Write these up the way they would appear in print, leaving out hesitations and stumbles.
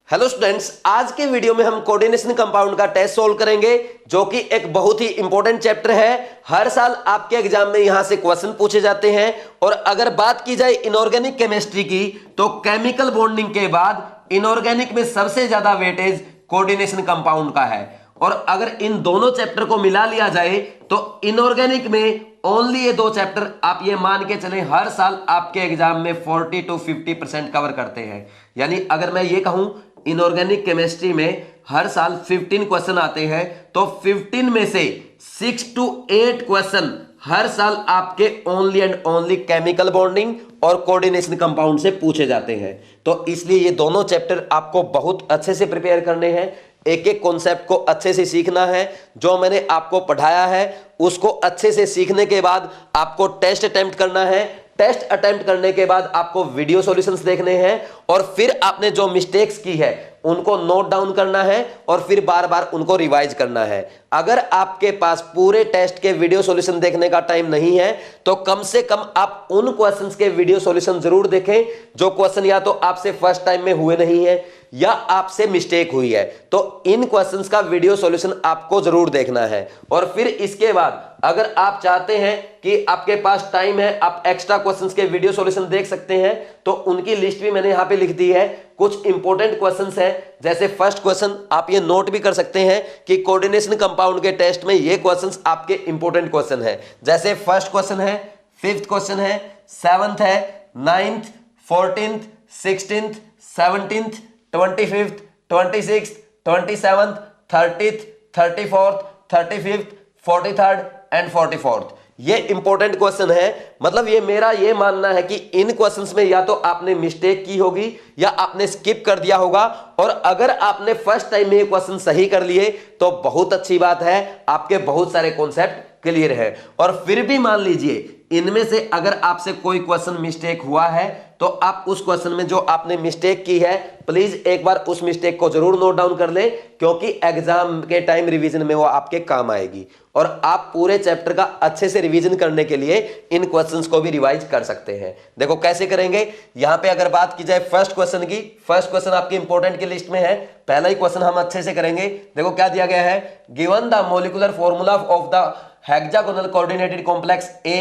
Hello students, आज के video में हम कोऑर्डिनेशन कंपाउंड का टेस्ट सोल्व करेंगे जो कि एक बहुत ही इंपॉर्टेंट चैप्टर है। हर साल आपके एग्जाम में यहां से क्वेश्चन पूछे जाते हैं। और अगर बात की जाए इनऑर्गेनिक केमिस्ट्री की, तो केमिकल बॉन्डिंग के बाद इनऑर्गेनिक में सबसे ज्यादा वेटेज कोऑर्डिनेशन कंपाउंड का है। और अगर इन दोनों चैप्टर को मिला लिया जाए तो इनऑर्गेनिक में ओनली ये दो चैप्टर आप ये मान के चलें हर साल आपके एग्जाम में 40 to 50% कवर करते हैं। यानी अगर मैं ये कहूं इनऑर्गेनिक केमिस्ट्री में हर साल 15 क्वेश्चन आते हैं तो 15 में से 6 to 8 क्वेश्चन हर साल आपके only and only chemical bonding और कोऑर्डिनेशन कंपाउंड से पूछे जाते हैं। तो इसलिए ये दोनों चैप्टर आपको बहुत अच्छे से प्रिपेयर करने हैं। एक एक कॉन्सेप्ट को अच्छे से सीखना है। जो मैंने आपको पढ़ाया है उसको अच्छे से सीखने के बाद आपको टेस्ट अटेम्प्ट करना है। टेस्ट अटेम्प्ट करने के बाद आपको वीडियो सॉल्यूशंस देखने हैं और फिर आपने जो मिस्टेक्स की है उनको नोट डाउन करना है और फिर बार बार उनको रिवाइज करना है। अगर आपके पास पूरे टेस्ट के वीडियो सॉल्यूशन देखने का टाइम नहीं है तो कम से कम आप उन क्वेश्चंस के वीडियो सॉल्यूशन जरूर देखें जो क्वेश्चन या तो आपसे फर्स्ट टाइम में हुए नहीं है या आपसे मिस्टेक हुई है। तो इन क्वेश्चंस का वीडियो सॉल्यूशन आपको जरूर देखना है। और फिर इसके बाद अगर आप चाहते हैं कि आपके पास टाइम है, आप एक्स्ट्रा क्वेश्चंस के वीडियो सॉल्यूशन देख सकते हैं, तो उनकी लिस्ट भी मैंने यहां पे लिख दी है। कुछ इंपॉर्टेंट क्वेश्चंस हैं, जैसे फर्स्ट क्वेश्चन आप ये नोट भी कर सकते हैं कि कोऑर्डिनेशन कंपाउंड के टेस्ट में ये क्वेश्चंस आपके इंपॉर्टेंट क्वेश्चन है। जैसे फर्स्ट क्वेश्चन है, फिफ्थ क्वेश्चन है, सेवंथ है, 9th, 14th, 16th, 17th, 25th, 26th, 27th, 30th, 34th, 35th, 43rd and 44th। ये इंपॉर्टेंट क्वेश्चन है। मतलब ये मेरा ये मानना है कि इन क्वेश्चंस में या तो आपने मिस्टेक की होगी या आपने स्किप कर दिया होगा। और अगर आपने फर्स्ट टाइम में ये क्वेश्चन सही कर लिए तो बहुत अच्छी बात है, आपके बहुत सारे कॉन्सेप्ट क्लियर है। और फिर भी मान लीजिए इनमें से अगर आपसे कोई क्वेश्चन मिस्टेक हुआ है तो आप उस क्वेश्चन में जो आपने मिस्टेक की है प्लीज एक बार उस मिस्टेक को जरूर नोट डाउन कर लें, क्योंकि एग्जाम के टाइम रिवीजन में वो आपके काम आएगी। और आप पूरे चैप्टर का अच्छे से रिवीजन करने के लिए इन क्वेश्चंस को भी रिवाइज कर सकते हैं। देखो कैसे करेंगे। यहां पे अगर बात की जाए फर्स्ट क्वेश्चन की, फर्स्ट क्वेश्चन आपकी इंपॉर्टेंट की लिस्ट में है। पहला ही क्वेश्चन हम अच्छे से करेंगे। देखो क्या दिया गया है, given the molecular formula of the hexagonal coordinated complex A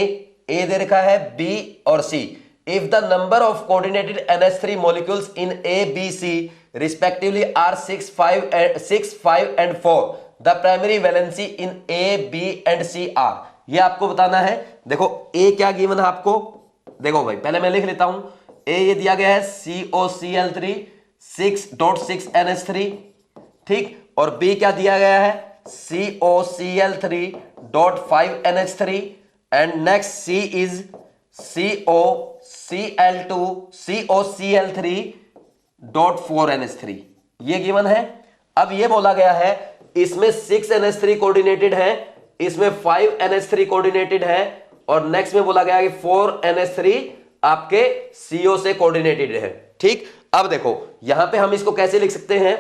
दे रखा है, बी और C. If the number of coordinated NH3 molecules in A, B, C respectively are 6, 5 and 4, the primary valency in A, B and C are। ये आपको बताना है। देखो A क्या गिवन है आपको, देखो भाई पहले मैं लिख लेता हूं। A ये दिया गया है COCl3 6.6 NH3, ठीक। और B क्या दिया गया है COCl3 .5 NH3 and next C is COCl2 COCl3 .4 NH3, ये गिवन है। अब ये बोला गया है इसमें 6 NH3 कोऑर्डिनेटेड है, इसमें 5 NH3 कोऑर्डिनेटेड है और नेक्स्ट में बोला गया है कि 4 NH3 आपके CO से कोऑर्डिनेटेड है, ठीक। अब देखो यहां पे हम इसको कैसे लिख सकते हैं,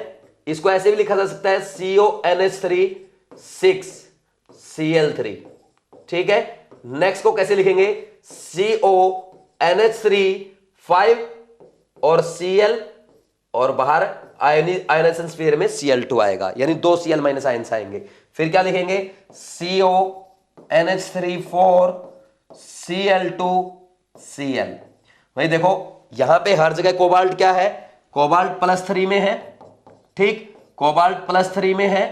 इसको ऐसे भी लिखा जा सकता है CONH3 6 Cl3, ठीक है। नेक्स्ट को कैसे लिखेंगे CONH3 5 और Cl और बाहर आयनाइजेशन स्फीयर में Cl2 आएगा, यानी 2 Cl माइनस आयंस आएंगे। फिर क्या लिखेंगे CONH3 4 Cl2 Cl। भाई देखो यहां पे हर जगह कोबाल्ट क्या है, कोबाल्ट +3 में है, ठीक। कोबाल्ट +3 में है,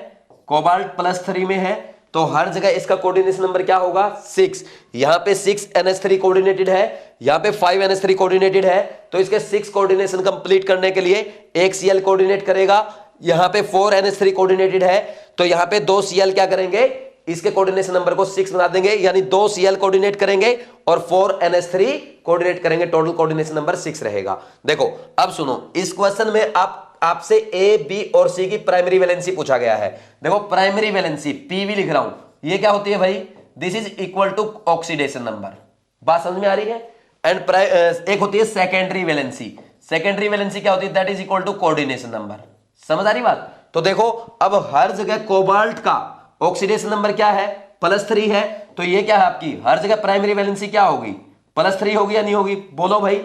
कोबाल्ट +3 में है, तो हर जगह इसका कोऑर्डिनेशन नंबर क्या होगा 6। यहां पे 6 NH3 कोऑर्डिनेटेड है, यहां पे 5 NH3 कोऑर्डिनेटेड है, तो इसके 6 कोऑर्डिनेशन कंप्लीट करने के लिए एक Cl कोऑर्डिनेट करेगा। यहां पे 4 NH3 कोऑर्डिनेटेड है तो यहां पे 2 Cl क्या करेंगे, इसके कोऑर्डिनेशन नंबर को 6 बना देंगे, यानी 2 Cl कोऑर्डिनेट करेंगे और 4 NH3 कोऑर्डिनेट करेंगे, टोटल कोऑर्डिनेशन नंबर 6 रहेगा। देखो अब सुनो, इस क्वेश्चन में आपसे ए, बी और सी की प्राइमरी वैलेंसी पूछा गया है। देखो प्राइमरी वैलेंसी पीवी लिख रहा हूं, ये क्या होती है भाई, this is equal to oxidation number. बात समझ में आ रही है। एंड एक होती है सेकेंडरी वैलेंसी, सेकेंडरी वैलेंसी क्या होती है, that is equal to coordination number. समझ आ रही बात। तो देखो अब हर जगह कोबाल्ट का ऑक्सीडेशन नंबर क्या है +3 है, तो ये क्या है आपकी हर जगह प्राइमरी वैलेंसी क्या होगी +3 होगी या नहीं होगी, बोलो भाई।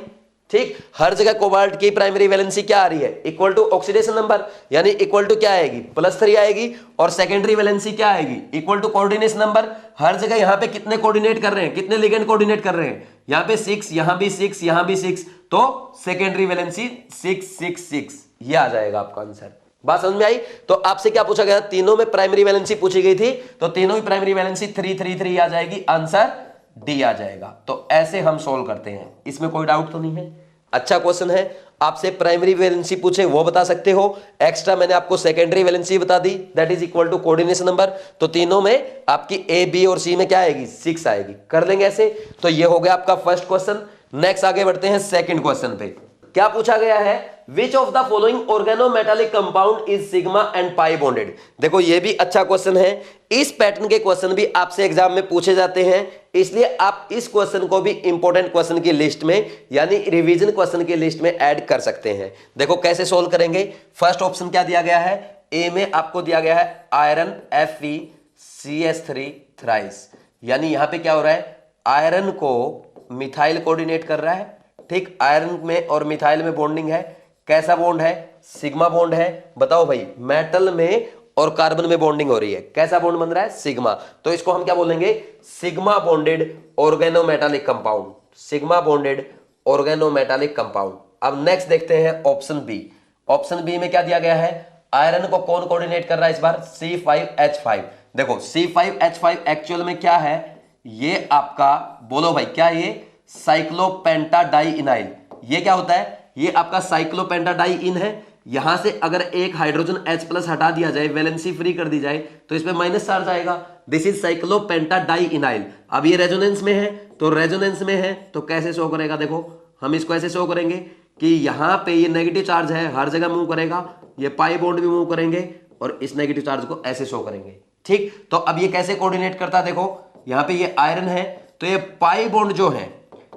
ठीक, हर जगह कोबाल्ट की प्राइमरी वैलेंसी क्या आ रही है, इक्वल टू ऑक्सीडेशन नंबर, यानी इक्वल टू क्या आएगी, +3 आएगी, और सेकेंडरी वैलेंसी क्या आएगी, इक्वल टू कोऑर्डिनेशन नंबर। हर जगह यहां पे कितने कोऑर्डिनेट कर रहे हैं, कितने लिगेंड कोऑर्डिनेट कर रहे हैं, यहां पे 6, यहां भी 6, यहां भी 6, तो सेकेंडरी वैलेंसी 666, ये आ जाएगा आपका आंसर। बात समझ में आई? तो आपसे क्या पूछा गया, तीनों में प्राइमरी वैलेंसी पूछी गई थी, तो तीनों ही प्राइमरी वैलेंसी 333 आ जाएगी, आंसर डी आ जाएगा। तो ऐसे हम सोल्व करते हैं, इसमें कोई डाउट तो नहीं है। अच्छा क्वेश्चन है, आपसे प्राइमरी वैलेंसी पूछे वो बता सकते हो, एक्स्ट्रा मैंने आपको सेकेंडरी वैलेंसी बता दी, that is equal to coordination number. तो तीनों में आपकी ए, बी और सी में क्या आएगी, 6 आएगी। कर लेंगे ऐसे। तो ये हो गया आपका फर्स्ट क्वेश्चन। नेक्स्ट आगे बढ़ते हैं सेकंड क्वेश्चन पे। क्या पूछा गया है, विच of the following organometallic compound is sigma and pi bonded. देखो ये भी अच्छा क्वेश्चन है, इस पैटर्न के क्वेश्चन भी आपसे एग्जाम में पूछे जाते हैं, इसलिए आप इस क्वेश्चन को भी इंपॉर्टेंट क्वेश्चन की लिस्ट में, यानी रिवीजन क्वेश्चन की लिस्ट में ऐड कर सकते हैं। देखो कैसे सोल्व करेंगे। फर्स्ट ऑप्शन क्या दिया गया है, ए में आपको दिया गया है आयरन FeCH3 थ्राइस, यानी यहां पे क्या हो रहा है, आयरन को मिथाइल कोऑर्डिनेट कर रहा है। ठीक, आयरन में और मिथाइल में बॉन्डिंग है, कैसा बॉन्ड है, सिग्मा बॉन्ड है। बताओ भाई, मेटल में और कार्बन में बॉन्डिंग हो रही है, कैसा बॉन्ड बन रहा है, सिग्मा। तो इसको हम क्या बोलेंगे, sigma bonded organometallic compound, sigma bonded organometallic compound. अब नेक्स्ट देखते हैं ऑप्शन बी। ऑप्शन बी में क्या दिया गया है, आयरन को कौन कोऑर्डिनेट कर रहा है इस बार, C5H5। देखो C5H5 एक्चुअल में क्या है, ये आपका, बोलो भाई क्या, ये साइक्लोपेंटाडाइइनाइल। ये क्या होता है, ये आपका साइक्लोपेंटाडाइइन है। यहां से अगर एक हाइड्रोजन H+ हटा दिया जाए, वैलेंसी फ्री कर दी जाए, तो इसमें माइनस चार्ज आएगा। This is cyclopentadienyl. अब ये रेजोनेंस में है, तो रेजोनेंस में है तो कैसे शो करेगा, देखो हम इसको ऐसे शो करेंगे कि यहां पे ये नेगेटिव चार्ज है, हर जगह मूव करेगा, ये पाई बॉन्ड भी मूव करेंगे, और इस नेगेटिव चार्ज को ऐसे शो करेंगे। ठीक, तो अब ये कैसे कोऑर्डिनेट करता है, देखो यहां पे ये आयरन है, तो ये पाई बॉन्ड जो है,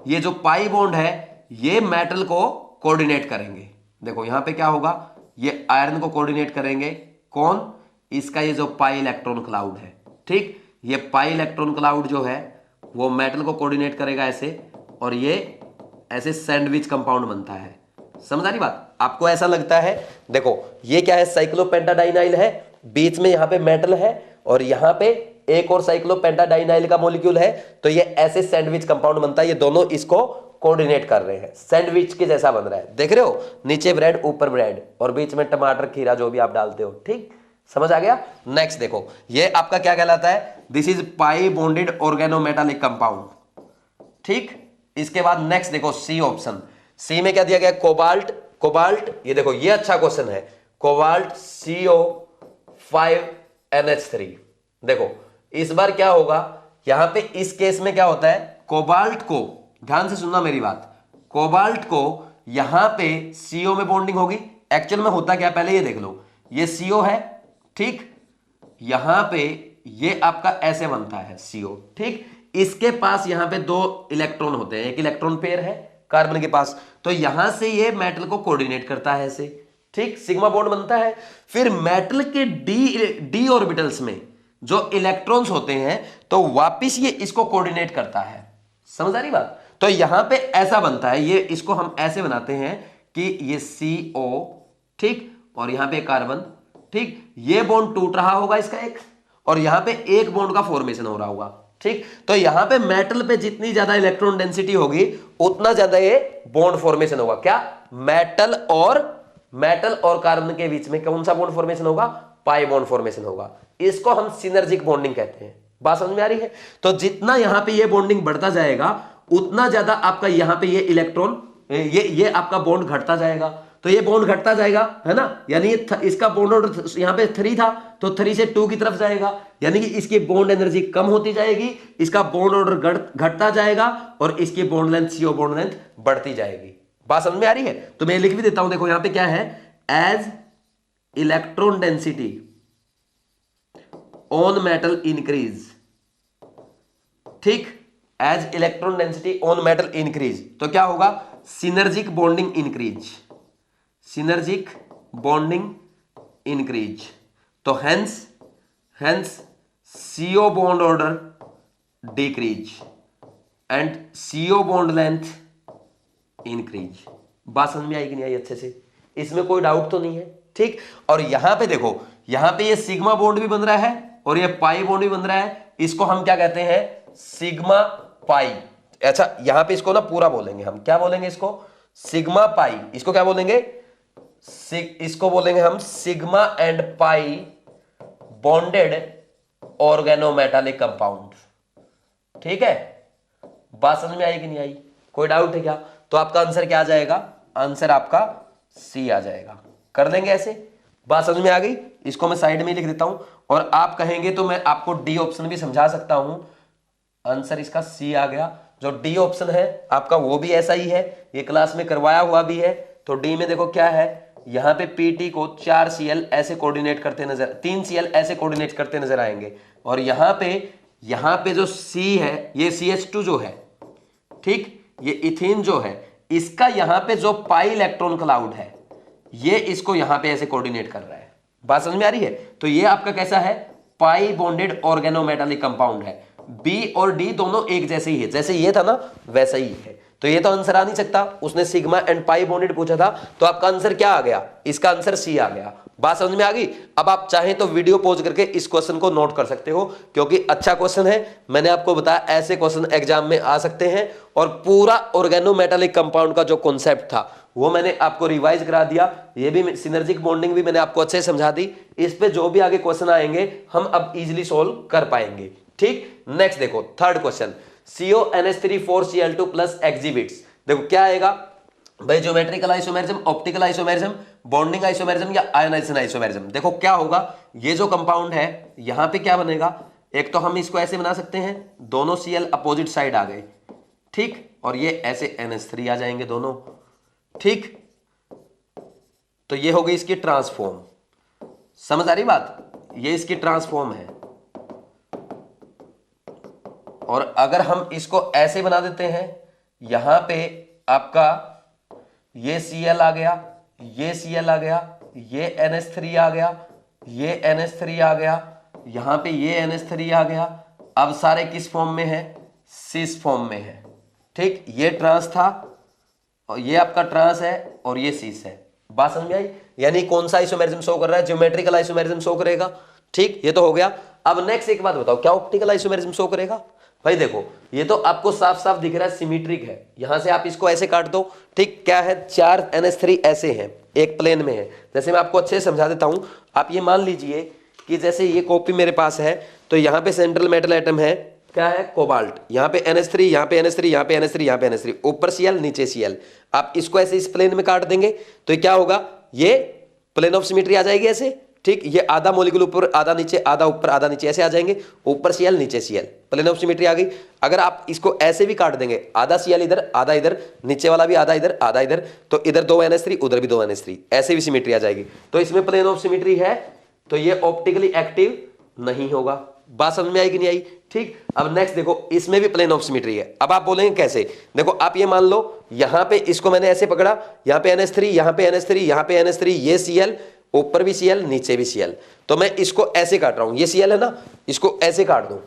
ये जो पाई बॉन्ड है, ये मेटल को कोऑर्डिनेट करेंगे। देखो यहां पे क्या होगा, ये आयरन को कोऑर्डिनेट करेंगे, कौन, इसका ये जो पाई इलेक्ट्रॉन क्लाउड है। ठीक, ये पाई इलेक्ट्रॉन क्लाउड जो है वो मेटल को कोऑर्डिनेट करेगा ऐसे, और ये ऐसे सैंडविच कंपाउंड बनता है। समझ आ रही बात, आपको ऐसा लगता है, देखो ये क्या है, साइक्लोपेंटाडाइनाइल है, बीच में यहां पे मेटल है, और यहां पे एक और साइक्लोपेंटाडाइनाइल का मॉलिक्यूल है, तो ये ऐसे सैंडविच कंपाउंड बनता है। ये दोनों इसको कोऑर्डिनेट कर रहे हैं, सैंडविच के जैसा बन रहा है, देख रहे हो, नीचे ब्रेड ऊपर ब्रेड, और बीच में टमाटर खीरा जो भी आप डालते हो। ठीक, समझ आ गया। नेक्स्ट देखो, ये आपका क्या कहलाता है, this is pi bonded organometallic compound. ठीक, इसके बाद नेक्स्ट देखो सी ऑप्शन। सी में क्या दिया गया, कोबाल्ट। कोबाल्ट, ये देखो ये अच्छा क्वेश्चन है, कोबाल्ट CO5NH3। देखो इस बार क्या होगा, यहां पे इस केस में क्या होता है, कोबाल्ट को, ध्यान से सुनना मेरी बात, कोबाल्ट को यहां पे CO में बॉन्डिंग होगी। एक्चुअल में होता क्या, पहले ये देख लो, ये CO है, ठीक, यहां पे ये आपका ऐसे बनता है CO। ठीक, इसके पास यहां पे 2 इलेक्ट्रॉन होते हैं, एक इलेक्ट्रॉन पेयर है कार्बन के पास, तो यहां से ये मेटल को कोऑर्डिनेट करता है ऐसे। ठीक, सिग्मा बॉन्ड बनता है। फिर मेटल के डी ऑर्बिटल्स में जो इलेक्ट्रॉन्स होते हैं, तो वापिस ये इसको कोऑर्डिनेट करता है। समझ आ रही बात, तो यहां पे ऐसा बनता है, ये इसको हम ऐसे बनाते हैं कि ये CO, ठीक, और यहां पे कार्बन। ठीक, ये बॉन्ड टूट रहा होगा इसका एक, और यहां पे एक बॉन्ड का फॉर्मेशन हो रहा होगा। ठीक, तो यहां पे मेटल पे जितनी ज्यादा इलेक्ट्रॉन डेंसिटी होगी, उतना ज्यादा ये बॉन्ड फॉर्मेशन होगा। क्या, मेटल और कार्बन के बीच में कौन सा बॉन्ड फॉर्मेशन होगा, पाई बॉन्ड फॉर्मेशन होगा। इसको हम सिनर्जिक बॉन्डिंग कहते हैं। बात समझ में आ रही है। तो जितना यहां पे ये बॉन्डिंग बढ़ता जाएगा, उतना ज्यादा आपका यहां पे ये इलेक्ट्रॉन, ये आपका बॉन्ड घटता जाएगा। तो ये बॉन्ड घटता जाएगा, है ना, यानी इसका बॉन्ड ऑर्डर यहां पे 3 था, तो 3 से 2 की तरफ जाएगा, यानी कि इसकी बॉन्ड एनर्जी कम होती जाएगी, इसका बॉन्ड ऑर्डर घटता जाएगा, और इसकी bond length, CO bond length बढ़ती जाएगी। बात समझ में आ रही है। तो मैं लिख भी देता हूं, देखो यहां पे क्या है, as electron density on metal increase. ठीक, as electron density on metal increase, तो क्या होगा, synergic bonding increase, synergic bonding increase. तो hence CO bond order decrease and CO bond length increase. बात समझ में आएगी नहीं आई अच्छे से? इसमें कोई डाउट तो नहीं है, ठीक। और यहां पे देखो, यहां पे ये सिग्मा बॉन्ड भी बन रहा है और ये पाई बॉन्ड भी बन रहा है। इसको हम क्या कहते हैं? Sigma pi. अच्छा, यहां पे इसको ना पूरा बोलेंगे हम, क्या बोलेंगे इसको? Sigma pi. इसको क्या बोलेंगे? इसको बोलेंगे हम sigma and pi bonded organometallic compound, ठीक है। बात समझ में आई कि नहीं आई? कोई डाउट है क्या? तो आपका आंसर क्या आ जाएगा? आंसर आपका सी आ जाएगा। कर देंगे ऐसे? बात समझ में आ गई? इसको मैं साइड में लिख देता हूं और आप कहेंगे तो मैं आपको डी ऑप्शन भी समझा सकता हूं। आंसर इसका सी आ गया। जो डी ऑप्शन है आपका वो भी ऐसा ही है, ये क्लास में करवाया हुआ भी है। तो डी में देखो क्या है, यहां पे पीटी को 4 Cl ऐसे कोऑर्डिनेट करते नजर, 3 Cl ऐसे कोऑर्डिनेट करते नजर आएंगे। और यहां पे जो C है, ये CH2 जो है, ठीक, ये इथेन जो है, इसका यहां पे जो पाई इलेक्ट्रॉन क्लाउड है, ये इसको यहां पे ऐसे कोऑर्डिनेट कर रहा है। बात समझ में आ रही है? तो ये आपका कैसा है? पाई बॉन्डेड ऑर्गेनोमेटालिक कंपाउंड है। बी और डी दोनों एक जैसे ही है, जैसे ये था ना वैसा ही है। तो ये तो आंसर आ नहीं सकता। उसने सिग्मा एंड पाई बॉन्डेड पूछा था, तो आपका आंसर क्या आ गया? इसका आंसर सी आ गया। बात समझ में आ गई? अब आप चाहें तो वीडियो पॉज करके इस क्वेश्चन को नोट कर सकते हो, क्योंकि अच्छा क्वेश्चन है। मैंने आपको बताया ऐसे क्वेश्चन एग्जाम में आ सकते हैं। और पूरा ऑर्गेनोमेटालिक कंपाउंड का जो कॉन्सेप्ट था वो मैंने आपको रिवाइज करा दिया। ये भी सिनर्जिक बॉन्डिंग भी मैंने आपको अच्छे से समझा दी। इस पे जो भी आगे क्वेश्चन आएंगे हम अब इजीली सोल्व कर पाएंगे, ठीक। नेक्स्ट देखो, third question, CONH3 4Cl2 plus exhibits. देखो क्या आएगा भाई? Geometrical isomerism, optical isomerism, bonding isomerism या आयोनाइजेशन आइसोमेरिज्म। देखो क्या होगा, ये जो कंपाउंड है यहां पे क्या बनेगा? एक तो हम इसको ऐसे बना सकते हैं, दोनों Cl अपोजिट साइड आ गए, ठीक, और ये ऐसे NH3 आ जाएंगे दोनों, ठीक। तो ये हो गई इसकी ट्रांसफॉर्म। समझ आ रही बात? ये इसकी ट्रांसफॉर्म है। और अगर हम इसको ऐसे बना देते हैं, यहां पे आपका ये Cl आ गया, ये Cl आ गया, ये NH3 आ गया, ये NH3 आ गया, यहां पे ये NH3 आ गया। अब सारे किस फॉर्म में है? सिस फॉर्म में है, ठीक। ये ट्रांस था और ये आपका ट्रांस है और ये सिस है। बात समझ में आई? यानी कौन सा आइसोमेरिज्म शो कर रहा है? ज्योमेट्रिकल आइसोमेरिज्म शो करेगा, ठीक। ये तो हो गया। अब नेक्स्ट एक बात बताओ, क्या ऑप्टिकल आइसोमेरिज्म शो करेगा? भाई देखो, ये तो आपको साफ साफ दिख रहा है, सिमेट्रिक है। यहां से आप इसको ऐसे काट दो, ठीक। क्या है? 4 NH3 ऐसे हैं, एक प्लेन में है। जैसे मैं आपको अच्छे से समझा देता हूं। आप ये मान लीजिए कि जैसे ये कॉपी मेरे पास है, तो यहां पे सेंट्रल मेटल एटम है, क्या है? कोबाल्ट। यहां पे NH3, यहां पे NH3, यहां पे NH3, यहां पे NH3, ऊपर Cl नीचे Cl। आप इसको ऐसे इस प्लेन में काट देंगे तो क्या होगा? ये प्लेन ऑफ सिमेट्री आ जाएगी ऐसे, ठीक। ये आधा मॉलिक्यूल ऊपर, आधा नीचे, आधा ऊपर, आधा नीचे, ऐसे आ जाएंगे। ऊपर Cl नीचे Cl, प्लेन ऑफ सिमेट्री आ गई। अगर आप इसको ऐसे भी काट देंगे, आधा Cl इधर, आधा इधर, नीचे वाला भी आधा इधर, आधा इधर, तो इधर 2 NH3, उधर भी 2 NH3, ऐसे भी सिमेट्री आ जाएगी। तो इसमें प्लेन ऑफ सिमेट्री है, तो ये ऑप्टिकली एक्टिव नहीं होगा। बात समझ में आई कि नहीं आई? ठीक। अब नेक्स्ट देखो, इसमें भी प्लेन ऑफ सिमेट्री है। अब आप बोलेंगे कैसे? देखो आप ये मान लो, यहां पे इसको मैंने ऐसे पकड़ा, यहां पे NH3, यहां पे NH3, यहां पे NH3, ये Cl, ऊपर भी Cl, नीचे भी Cl। तो मैं इसको ऐसे काट रहा हूं, ये Cl है ना, इसको ऐसे काट दूं,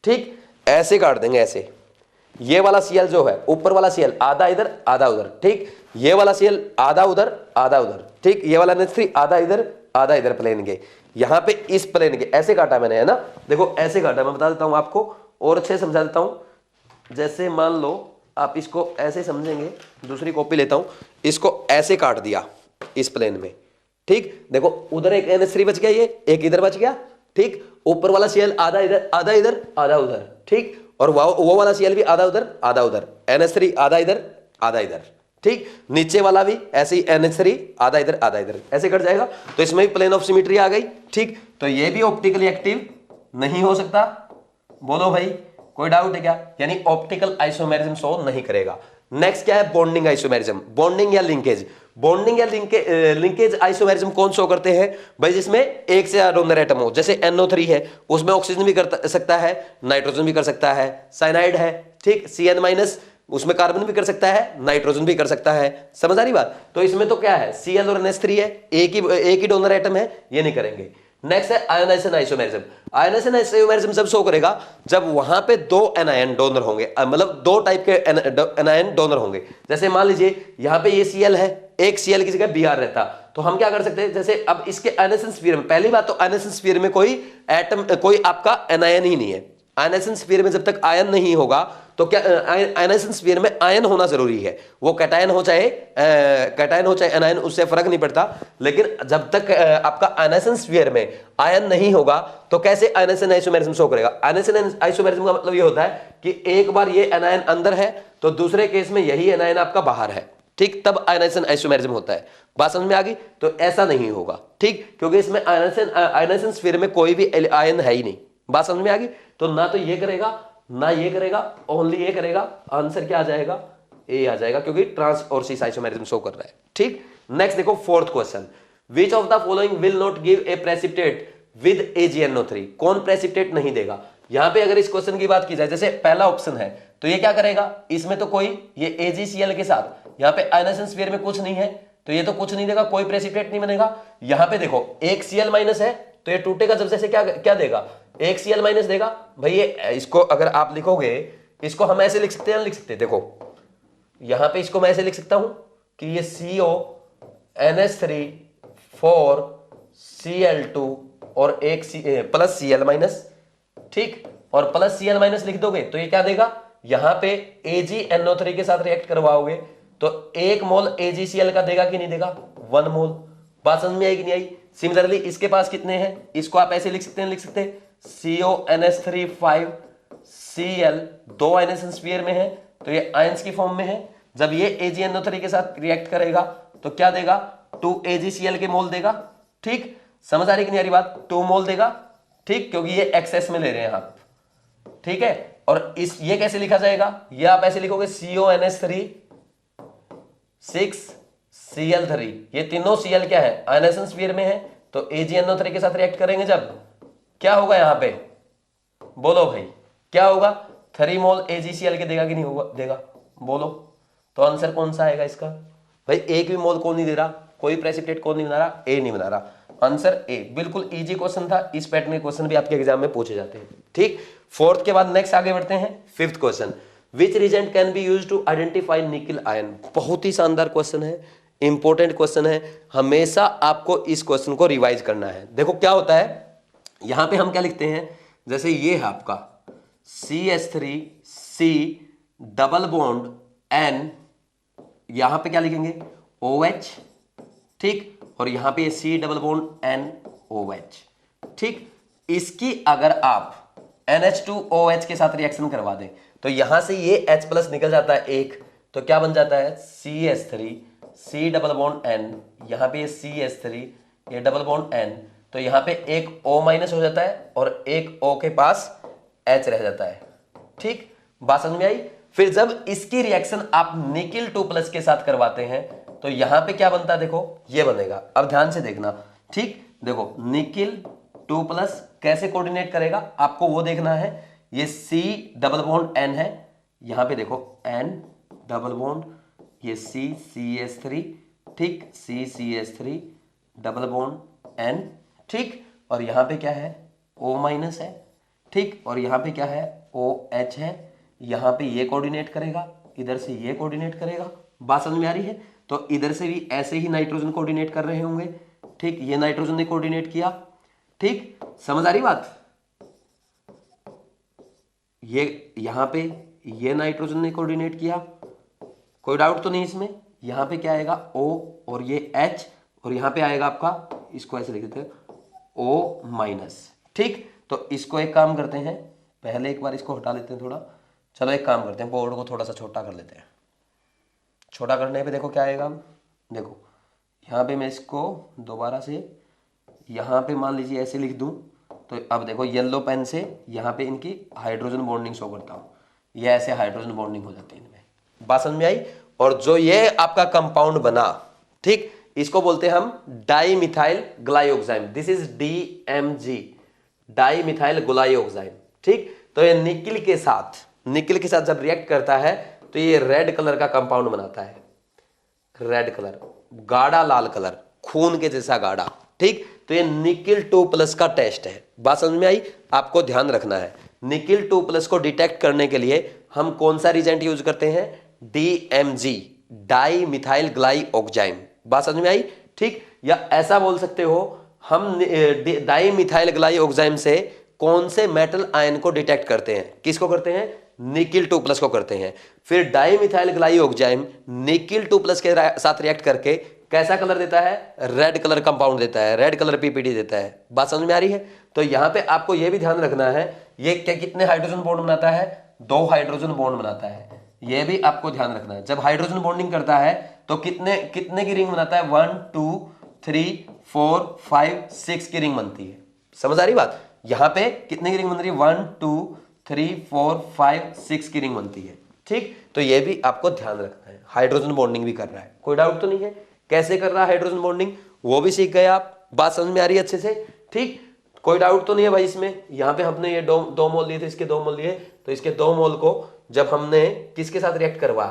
ठीक। ऐसे काट देंगे ऐसे। ये वाला Cl जो है, ऊपर वाला Cl आधा इधर आधा उधर, ठीक। ये वाला Cl आधा उधर आधा उधर, ठीक। ये वाला NH3 आधा इधर आधा इधर प्लेन के। यहां पे इस प्लेन के ऐसे काटा मैंने, है ना। देखो ऐसे काटा, मैं बता देता हूं आपको और अच्छे समझा देता हूं। जैसे मान लो आप इसको ऐसे समझेंगे, दूसरी कॉपी लेता हूं, इसको ऐसे काट दिया इस प्लेन में, ठीक। देखो उधर एक NH3 बच गया, ये एक इधर बच गया, ठीक। ऊपर वाला Cl आधा इधर आधा उधर, ठीक। और वो वाला Cl भी आधा उधर आधा उधर, NH3 आधा इधर, ठीक। नीचे वाला भी ऐसे ही NH3 आधा इधर, ऐसे कट जाएगा। तो इसमें भी प्लेन ऑफ सिमेट्री आ गई, ठीक। तो ये भी ऑप्टिकली एक्टिव नहीं हो सकता। बोलो भाई, कोई डाउट है क्या? यानी ऑप्टिकल आइसोमेरिज्म शो नहीं करेगा। नेक्स्ट क्या है? बॉन्डिंग आइसोमेरिज्म, बॉन्डिंग या लिंकेज। बॉन्डिंग या लिंकेज आइसोमेरिज्म कौन शो करते हैं भाई? जिसमें एक से ज्यादा डोनर एटम हो। जैसे NO3 है, उसमें ऑक्सीजन भी कर सकता है, नाइट्रोजन भी कर सकता है, साइनाइड है, ठीक। Cn-, उसमें कार्बन भी कर सकता है, नाइट्रोजन भी कर सकता है। समझ आ रही बात? तो इसमें तो क्या है? Cl और NH3 है, एक ही डोनर एटम है, ये नहीं करेंगे, नेक्स्ट है आयोनाइजेशन आइसोमेरिज्म। आयोनाइजेशन आइसोमेरिज्म जब शो करेगा जब वहां पे दो एनायन डोनर होंगे, मतलब दो टाइप के एनायन डोनर होंगे। जैसे मान लीजिए यहां पे ये Cl है, एक Cl की जगह Br रहता, तो हम क्या कर सकते हैं, जैसे अब इसके आयोनाइजेशन स्फीयर में, पहली बात तो आयोनाइजेशन स्फीयर में कोई एटम, कोई आपका एनायन ही नहीं है। आयोनाइजेशन स्फीयर में जब तक आयन नहीं होगा तो क्या, आयोनाइजेशन स्फीयर में आयन होना जरूरी है, वो कैटायन हो चाहे एनायन, उससे फर्क नहीं पड़ता। लेकिन जब तक आपका आयोनाइजेशन स्फीयर में आयन नहीं होगा तो कैसे आयोनाइजेशन आइसोमेरिज्म शो करेगा। आयोनाइजेशन आइसोमेरिज्म का मतलब ये होता है कि एक बार ये एनायन अंदर है तो दूसरे केस में यही एनायन आपका बाहर है, ठीक, तब आयोनाइजेशन आइसोमेरिज्म होता है। बात समझ में आ गई? तो ऐसा नहीं होगा, ठीक, क्योंकि इसमें आयोनाइजेशन स्फीयर में कोई भी आयन है ही नहीं। बात समझ में आ गई? तो ना तो ये करेगा ना ये करेगा, ओनली ये करेगा। आंसर क्या आ जाएगा? ए आ जाएगा, क्योंकि ट्रांस और सीस आइसोमेरिज्म शो कर रहा है, ठीक। नेक्स्ट देखो fourth question, which of the following will not give a precipitate with AgNO3? कौन प्रेसिपिटेट नहीं देगा? यहां पे अगर इस क्वेश्चन की बात की जाए, जैसे पहला ऑप्शन है तो ये क्या करेगा, इसमें तो कोई ये AgCl के साथ यहाँ पे आयोनाइजेशन स्फीयर में कुछ नहीं है तो ये तो कुछ नहीं देगा, कोई प्रेसिपिटेट नहीं बनेगा। यहां पे देखो एक Cl माइनस है तो ये टूटेगा जब, जैसे क्या क्या देगा, एक Cl माइनस देगा। भाई ये इसको अगर आप लिखोगे, इसको हम ऐसे लिख सकते हैं, लिख सकते हैं, देखो यहां पे इसको मैं ऐसे लिख सकता हूं कि ये CONH3 4 Cl2 और एक प्लस Cl माइनस, ठीक, और प्लस Cl माइनस लिख दोगे तो ये क्या देगा, यहां पे AgNO3 के साथ रिएक्ट करवाओगे तो 1 मोल AgCl का देगा कि नहीं देगा, 1 मोल। बात समझ में आई कि नहीं आई? सिमिलरली इसके पास कितने हैं, इसको आप ऐसे लिख सकते हैं, CONH3 5 Cl, दो आयनाइजेशन स्फीयर में है तो ये आयंस की फॉर्म में है। जब ये AgNO3 के साथ रिएक्ट करेगा तो क्या देगा, 2 AgCl के मोल देगा, ठीक। समझ आ रही कि नहीं आ रही बात? 2 मोल देगा, ठीक, क्योंकि ये एक्सेस में ले रहे हैं आप, ठीक है। और इस ये कैसे लिखा जाएगा, ये आप ऐसे लिखोगे CONH3 6 Cl3, ये तीनों Cl क्या है, आयनाइजेशन स्फीयर में है तो AgNO3 के साथ रिएक्ट करेंगे जब क्या होगा, यहां पे बोलो भाई क्या होगा, 3 मोल AgCl के देगा कि नहीं होगा, देगा, बोलो। तो आंसर कौन सा आएगा इसका? भाई एक भी मोल कौन नहीं दे रहा, कोई प्रेसिपिटेट कौन नहीं बना रहा, ए नहीं बना रहा। Answer A. बिल्कुल इजी क्वेश्चन था, इस पैटर्न के क्वेश्चन भी आपके एग्जाम में पूछे जाते हैं, ठीक। फोर्थ के बाद नेक्स्ट आगे बढ़ते हैं, fifth question, which reagent can be used to identify nickel ion? बहुत ही शानदार क्वेश्चन है, इंपॉर्टेंट क्वेश्चन है, हमेशा आपको इस क्वेश्चन को रिवाइज करना है। देखो क्या होता है, यहां पे हम क्या लिखते हैं, जैसे ये है आपका CH3C डबल बॉन्ड N, यहां पे क्या लिखेंगे OH, ठीक, और यहां पे C डबल बॉन्ड NOH, ठीक। इसकी अगर आप NH2OH के साथ रिएक्शन करवा दें तो यहां से ये H प्लस निकल जाता है एक, तो क्या बन जाता है CH3C डबल बॉन्ड N, यहां पे CH3 ये डबल बॉन्ड N, तो यहां पे एक O माइनस हो जाता है और एक O के पास H रह जाता है, ठीक। बात समझ में आई? फिर जब इसकी रिएक्शन आप निकिल 2 प्लस के साथ करवाते हैं तो यहां पे क्या बनता है, देखो ये बनेगा, अब ध्यान से देखना, ठीक। देखो निकिल 2 प्लस कैसे कोऑर्डिनेट करेगा आपको वो देखना है। ये C डबल बॉन्ड N है, यहां पे देखो N डबल बॉन्ड, ये CCH3, ठीक, CCH3 डबल बॉन्ड N, ठीक, और यहां पे क्या है O माइनस है, ठीक, और यहां पे क्या है OH है, यहां पे ये कोऑर्डिनेट करेगा, इधर से ये कोऑर्डिनेट करेगा। बात समझ में आ रही है? तो इधर से भी ऐसे ही नाइट्रोजन कोऑर्डिनेट कर रहे होंगे, ठीक, ये नाइट्रोजन ने कोऑर्डिनेट किया, ठीक। समझ आ रही बात? ये यहां पे ये नाइट्रोजन ने कोऑर्डिनेट किया, कोई डाउट तो नहीं इसमें। यहां पे क्या आएगा O और ये H, और यहां पे आएगा आपका, इसको ऐसे लिख देते हैं O माइनस, ठीक। तो इसको एक काम करते हैं, पहले एक बार इसको हटा लेते हैं थोड़ा, चलो एक काम करते हैं, बोर्ड को थोड़ा सा छोटा कर लेते हैं। छोटा करने पे देखो क्या आएगा, देखो यहाँ पे मैं इसको दोबारा से यहाँ पे मान लीजिए ऐसे लिख दूं, तो अब देखो येलो पेन से यहाँ पे इनकी हाइड्रोजन बॉन्डिंग शो करता हूँ, ये ऐसे हाइड्रोजन बॉन्डिंग हो जाती है इनमें। बात समझ में आई? और जो ये आपका कंपाउंड बना, ठीक, इसको बोलते हैं हम di methyl ग्लाइऑक्साइड, this is DMG, di methyl ग्लाइऑक्साइड, ठीक। तो ये निकिल के साथ जब रिएक्ट करता है तो ये रेड कलर का कंपाउंड बनाता है, रेड कलर, गाढ़ा लाल कलर, खून के जैसा गाढ़ा, ठीक। तो ये निकिल 2+ का टेस्ट है। बात समझ में आई? आपको ध्यान रखना है, निकिल 2+ को डिटेक्ट करने के लिए हम कौन सा रिजेंट यूज करते हैं? DMG, di methyl glyoxide. बात समझ में आई? ठीक, या ऐसा बोल सकते हो हम डाई मिथाइल ग्लाइऑक्साइड से कौन से मेटल आयन को डिटेक्ट करते हैं? किसको करते हैं? निकिल 2+ को करते हैं। फिर डाई मिथाइल ग्लाइऑक्साइड निकिल 2+ के साथ रिएक्ट करके कैसा कलर देता है? रेड कलर कंपाउंड देता है, रेड कलर PPT देता है। बात समझ में आ रही है? तो यहां पे आपको यह भी ध्यान रखना है, ये क्या कितने हाइड्रोजन बॉन्ड बनाता है? 2 हाइड्रोजन बॉन्ड बनाता है। यह भी आपको ध्यान रखना है। जब हाइड्रोजन बॉन्डिंग करता है तो कितने कितने की रिंग बनाता है? 1 2 3 4 5 6 की रिंग बनती है। समझ आ रही बात? यहां पे कितने की रिंग बन रही है? 1 2 3 4 5 6 की रिंग बनती है। ठीक, तो ये भी आपको ध्यान रखना है। हाइड्रोजन बॉन्डिंग भी कर रहा है, कोई डाउट तो नहीं है? कैसे कर रहा है हाइड्रोजन बॉन्डिंग, वो भी सीख गए आप। बात समझ में आ रही है अच्छे से? ठीक, कोई डाउट तो नहीं है भाई इसमें? यहाँ पे हमने ये दो मोल लिए थे, इसके 2 मोल लिए, तो इसके 2 मोल को जब हमने किसके साथ रिएक्ट करवा,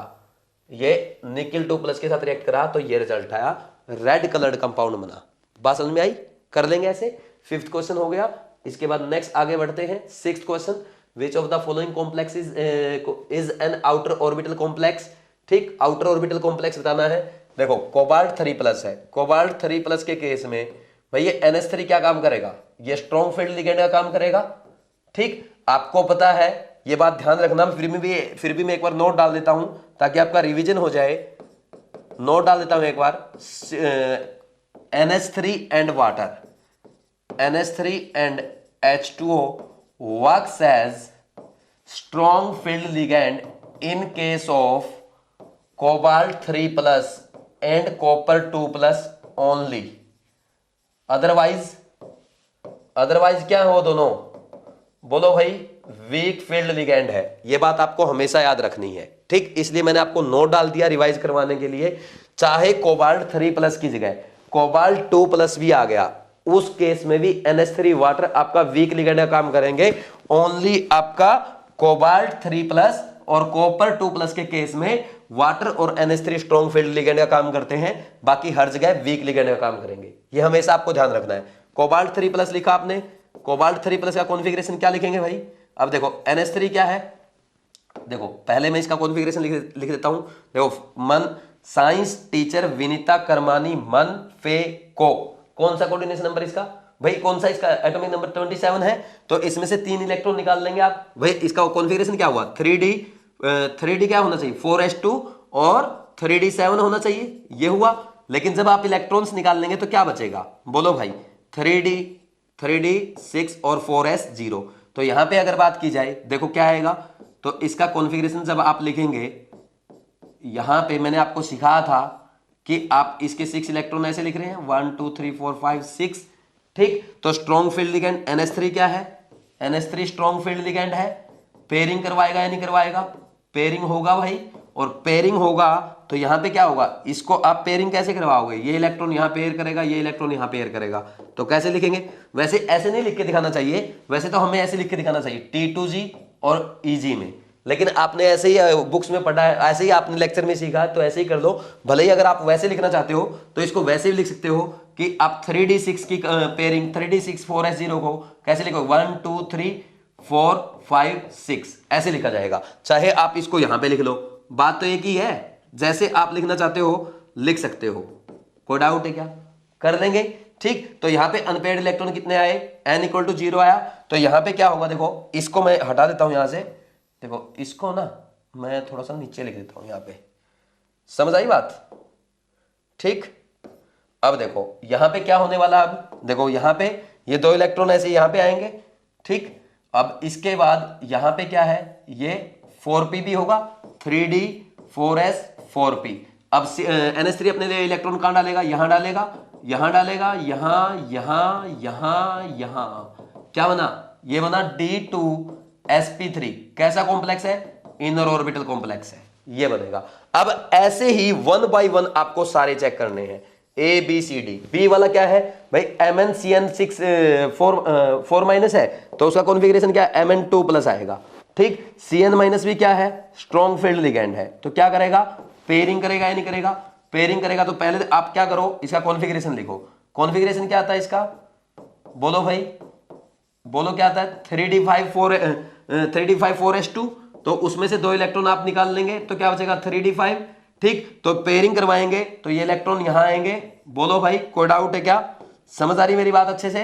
ये निकिल 2+ के साथ रिएक्ट करा, तो ये रिजल्ट आया, रेड कलर्ड कंपाउंड बना। बात समझ में आई? कर लेंगे ऐसे। 5th क्वेश्चन हो गया। इसके बाद नेक्स्ट आगे बढ़ते हैं। 6th question, which of the following complex is an outer orbital complex. ठीक, आउटर ऑर्बिटल कॉम्प्लेक्स बताना है। देखो कोबाल्ट 3+ है, कोबाल्ट 3+ के केस में भाई ये NH3 क्या काम करेगा? ये स्ट्रॉन्ग फील्ड लिगेंड का काम करेगा। ठीक, आपको पता है, ये बात ध्यान रखना। फिर भी मैं एक बार नोट डाल देता हूं ताकि आपका रिवीजन हो जाए। नोट डाल देता हूं एक बार। NH3 and water, NH3 and H2O works as strong field ligand in case of cobalt 3+ and copper 2+ only. Otherwise क्या हो दोनों? बोलो भाई, वीक फील्ड लिगेंड है। ये बात आपको हमेशा याद रखनी है। ठीक, इसलिए मैंने आपको नोट डाल दिया रिवाइज करवाने के लिए। चाहे कोबाल्ट 3+ की जगह कोबाल्ट 2+ भी आ गया, उस केस में भी NH3 वाटर आपका वीक लिगेंड का काम करेंगे। ओनली आपका कोबाल्ट 3+ और कॉपर 2+ के केस में वाटर और NH3 स्ट्रॉन्ग फील्ड लिगेंड का काम करते हैं, बाकी हर जगह वीक लिगेंड का काम करेंगे। ये हमेशा आपको ध्यान रखना है। कोबाल्ट 3+ लिखा आपने, कोबाल्ट 3+ का कॉन्फ़िगरेशन क्या लिखेंगे भाई? अब देखो NH3 क्या है, देखो पहले मैं इसका कॉन्फ़िगरेशन लिख देता हूं। देखो, मन साइंस टीचर विनीता करमानी मन फे को, कौन सा कोऑर्डिनेशन नंबर इसका भाई? कौन सा इसका एटॉमिक नंबर? 27 है। तो इसमें से 3 इलेक्ट्रॉन निकाल लेंगे आप भाई। इसका कॉन्फ़िगरेशन क्या हुआ? 3D क्या होना चाहिए? 4s2 और 3d7 होना चाहिए, ये हुआ। लेकिन जब आप इलेक्ट्रॉन्स निकाल लेंगे तो क्या बचेगा? बोलो भाई, 3d6 और 4s0। तो यहां पे अगर बात की जाए, देखो क्या आएगा, तो इसका कॉन्फ़िगरेशन जब आप लिखेंगे, यहां पे मैंने आपको सिखाया था कि आप इसके 6 इलेक्ट्रॉन ऐसे लिख रहे हैं, 1 2 3 4 5 6। ठीक, तो स्ट्रॉन्ग फील्ड लिगेंड NH3 क्या है? NH3 स्ट्रॉन्ग फील्ड लिगेंड है। पेयरिंग करवाएगा या नहीं करवाएगा? पेयरिंग होगा भाई। और पेयरिंग होगा तो यहां पे क्या होगा? इसको आप पेयरिंग कैसे करवाओगे? ये इलेक्ट्रॉन यहां पेयर करेगा, ये इलेक्ट्रॉन यहां पेयर करेगा, तो कैसे लिखेंगे? वैसे ऐसे नहीं लिख के दिखाना चाहिए, वैसे तो हमें ऐसे लिख के दिखाना चाहिए T2G और EG में। लेकिन आपने ऐसे ही बुक्स में पढ़ा है, ऐसे ही आपने लेक्चर में सीखा है, तो ऐसे ही कर दो। भले ही अगर आप वैसे लिखना चाहते हो तो इसको वैसे भी लिख सकते हो कि आप 3d6 की पेयरिंग 3d6 4s0 को कैसे लिखो? 1 2 3 4 5 6 ऐसे लिखा जाएगा। चाहे आप इसको यहां पे लिख लो, बात तो एक ही है। जैसे आप लिखना चाहते हो लिख सकते हो। कोई डाउट है क्या? कर लेंगे। ठीक, तो यहां पे अनपेयर्ड इलेक्ट्रॉन कितने आए? n = 0 आया। तो यहां पे क्या होगा? देखो, इसको मैं हटा देता हूं यहां से। देखो, इसको ना मैं थोड़ा सा नीचे लिख देता हूं यहां पे। समझ आई बात? ठीक, अब देखो यहां पे क्या होने वाला। अब देखो यहां पे ये 2 इलेक्ट्रॉन ऐसे यहां पे आएंगे। ठीक, अब इसके बाद यहां पे क्या है? ये 4p भी होगा, 3d 4s 4p। अब NH3 अपने लिए इलेक्ट्रॉन कहां डालेगा? यहां डालेगा, यहां डालेगा, यहां यहां यहां यहां। क्या बना? ये बना D2sp3। कैसा कॉम्प्लेक्स है? इनर ऑर्बिटल कॉम्प्लेक्स है, ये बनेगा। अब ऐसे ही 1 बाय 1 आपको सारे चेक करने हैं। ABCD। बी वाला क्या है भाई? MnCN6 4- है, तो उसका कॉन्फ़िगरेशन क्या है? Mn2+ आएगा। ठीक, Cn- भी क्या है? स्ट्रॉन्ग फील्ड लिगेंड है। तो क्या करेगा? पेयरिंग करेगा या नहीं करेगा? पेयरिंग करेगा। तो पहले आप क्या करो, इसका कॉन्फ़िगरेशन लिखो। कॉन्फ़िगरेशन क्या आता है इसका? बोलो भाई, बोलो क्या आता है, 3d5 तो उसमें से 2 इलेक्ट्रॉन आप निकाल लेंगे तो क्या बचेगा 3d5। ठीक, तो पेयरिंग करवाएंगे तो ये इलेक्ट्रॉन यहां आएंगे। बोलो भाई कोई डाउट है क्या, समझ आ रही मेरी बात अच्छे से।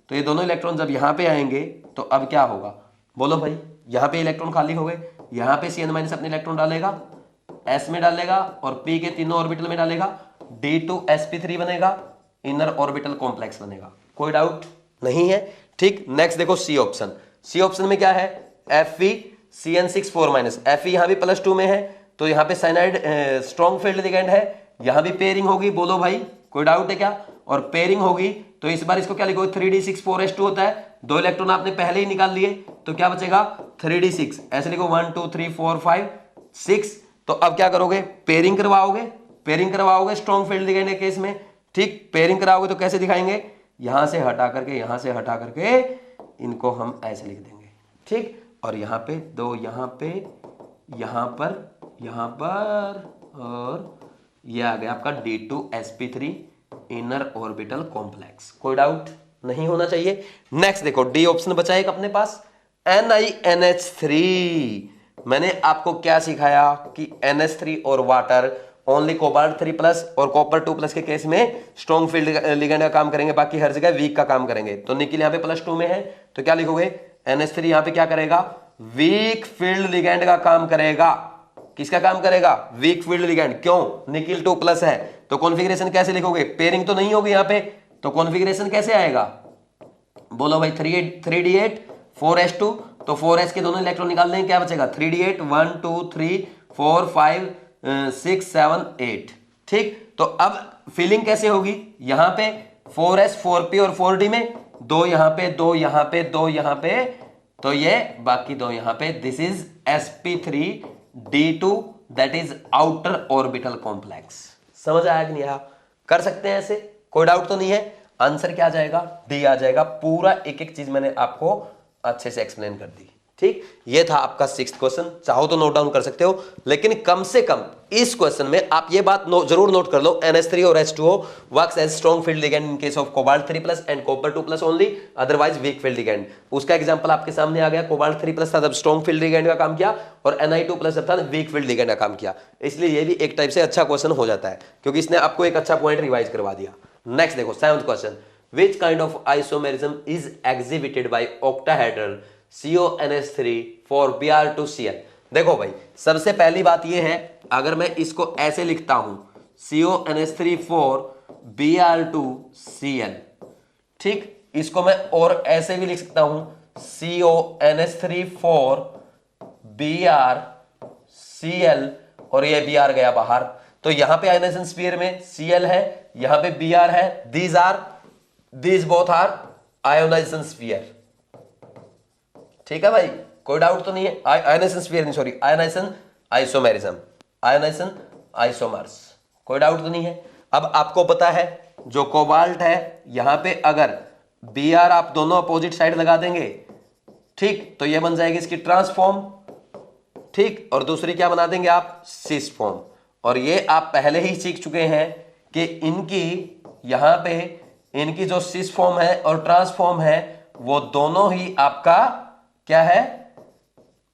तो ये दोनों इलेक्ट्रॉन जब यहां पे आएंगे तो अब क्या होगा, बोलो भाई, यहां पे इलेक्ट्रॉन खाली हो गए, यहां पे Cn- अपने इलेक्ट्रॉन डालेगा, s में डालेगा और p के तीनों ऑर्बिटल में डालेगा, d2sp3 बनेगा, इनर ऑर्बिटल कॉम्प्लेक्स बनेगा। कोई डाउट नहीं है। ठीक, नेक्स्ट देखो सी ऑप्शन। सी ऑप्शन में क्या है, FeCN6 4-, Fe यहां भी +2 में है तो यहां पे साइनाइड स्ट्रॉन्ग फील्ड लिगेंड है, यहां भी पेयरिंग होगी। बोलो भाई कोई डाउट है क्या, और पेयरिंग होगी तो इस बार इसको क्या लिखोगे 3d6 4s2 होता है, 2 इलेक्ट्रॉन आपने पहले ही निकाल लिए तो क्या बचेगा 3d6, ऐसे लिखो 1 2 3 4 5 6। तो अब क्या करोगे, पेयरिंग करवाओगे, पेयरिंग करवाओगे स्ट्रॉन्ग फील्ड लिगेंड के केस में। ठीक, पेयरिंग कराओगे तो कैसे दिखाएंगे, यहां से हटा करके, यहां से हटा करके इनको हम ऐसे लिख देंगे। ठीक, और यहां पे 2, यहां पे, यहां पर, यहां पर, और ये आ गया आपका D2sp3 इनर ऑर्बिटल कॉम्प्लेक्स। कोई डाउट नहीं होना चाहिए। नेक्स्ट देखो डी ऑप्शन बचा एक अपने पास, NiNH3। मैंने आपको क्या सिखाया कि NH3 और वाटर ओनली कोबाल्ट 3+ और कॉपर 2+ के केस में स्ट्रॉन्ग फील्ड लिगेंड का काम करेंगे, बाकी हर जगह वीक का काम करेंगे। तो निकिल यहाँ पे +2 में है तो क्या लिखोगे, NH3 यहाँ पे क्या करेगा, वीक फील्ड लिगेंड का काम करेगा। किसका काम करेगा, वीक फील्ड लिगेंड। क्यों, निकिल 2+ है तो कॉन्फ़िगरेशन कैसे लिखोगे, पेयरिंग तो नहीं होगी यहाँ पे तो कॉन्फ़िगरेशन कैसे आएगा, बोलो भाई 3d8 4s2, तो 4s के दोनों इलेक्ट्रॉन निकाल देंगे, क्या बचेगा 3d8 1 2 3 4 5 6 7 8। ठीक, तो अब फिलिंग कैसे होगी, यहां पे 4s 4p और 4d में 2 यहां पे, 2 यहां पे, 2 यहां पे, तो ये बाकी 2 यहां पे, this is sp3d2 that is outer orbital complex. समझ आया कि नहीं आया, कर सकते हैं ऐसे, कोई डाउट तो नहीं है। आंसर क्या आ जाएगा, डी आ जाएगा। पूरा एक एक चीज मैंने आपको अच्छे से एक्सप्लेन कर दी। ठीक, ये था आपका 6th क्वेश्चन। चाहो तो नोट डाउन कर सकते हो, लेकिन कम से कम इस क्वेश्चन में आप ये बात जरूर नोट कर लो, NH3 और H2O works as strong field ligand in case of cobalt 3+ and copper 2+ only, otherwise weak field ligand. उसका एग्जांपल आपके सामने आ गया, कोबाल्ट 3+ था तब स्ट्रॉन्ग फील्ड लिगेंड का काम किया, और Ni2+ जब था वीक फील्ड लिगेंड का काम किया। इसलिए ये भी एक टाइप से अच्छा क्वेश्चन हो जाता है, क्योंकि इसने आपको एक अच्छा पॉइंट रिवाइज करवा दिया। नेक्स्ट देखो 7th question, which kind of isomerism is exhibited by octahedral CONH3 for Br2Cl। देखो भाई, सबसे पहली बात यह है, अगर मैं इसको ऐसे लिखता हूं CONH3 for Br2Cl, ठीक, इसको मैं और ऐसे भी लिख सकता हूं CONH3 for Br2Cl, और ये Br गया बाहर, तो यहां पे आयनाइजेशन स्फीयर में Cl है, यहां पे Br है, these both are ionisation sphere. ठीक है भाई, कोई डाउट तो नहीं है, आयोनाइजेशन स्फीयर नहीं, sorry, ionisation isomerism, ionisation isomers, कोई डाउट तो नहीं है। अब आपको पता है जो कोबाल्ट है, यहां पे अगर Br आप दोनों अपोजिट साइड लगा देंगे, ठीक, तो ये बन जाएगी इसकी ट्रांसफॉर्म, ठीक, और दूसरी क्या बना देंगे आप, सिस फॉर्म। और ये आप पहले ही सीख चुके हैं कि इनकी यहां पे इनकी जो सिस फॉर्म है और ट्रांसफॉर्म है वो दोनों ही आपका क्या है,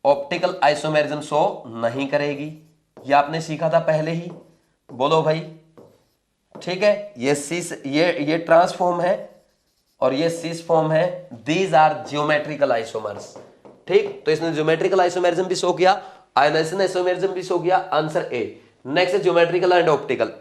ऑप्टिकल आइसोमेरिज्म शो नहीं करेगी। ये आपने सीखा था पहले ही, बोलो भाई, ठीक है। ये सिस, ये ट्रांसफॉर्म है और ये सिस फॉर्म है, दीज आर ज्योमेट्रिकल आइसोमर्स। ठीक, तो इसने ज्योमेट्रिकल आइसोमेरिज्म भी शो किया, आयोनाइजेशन आइसोमेरिज्म भी शो किया, answer A. Next geometrical and optical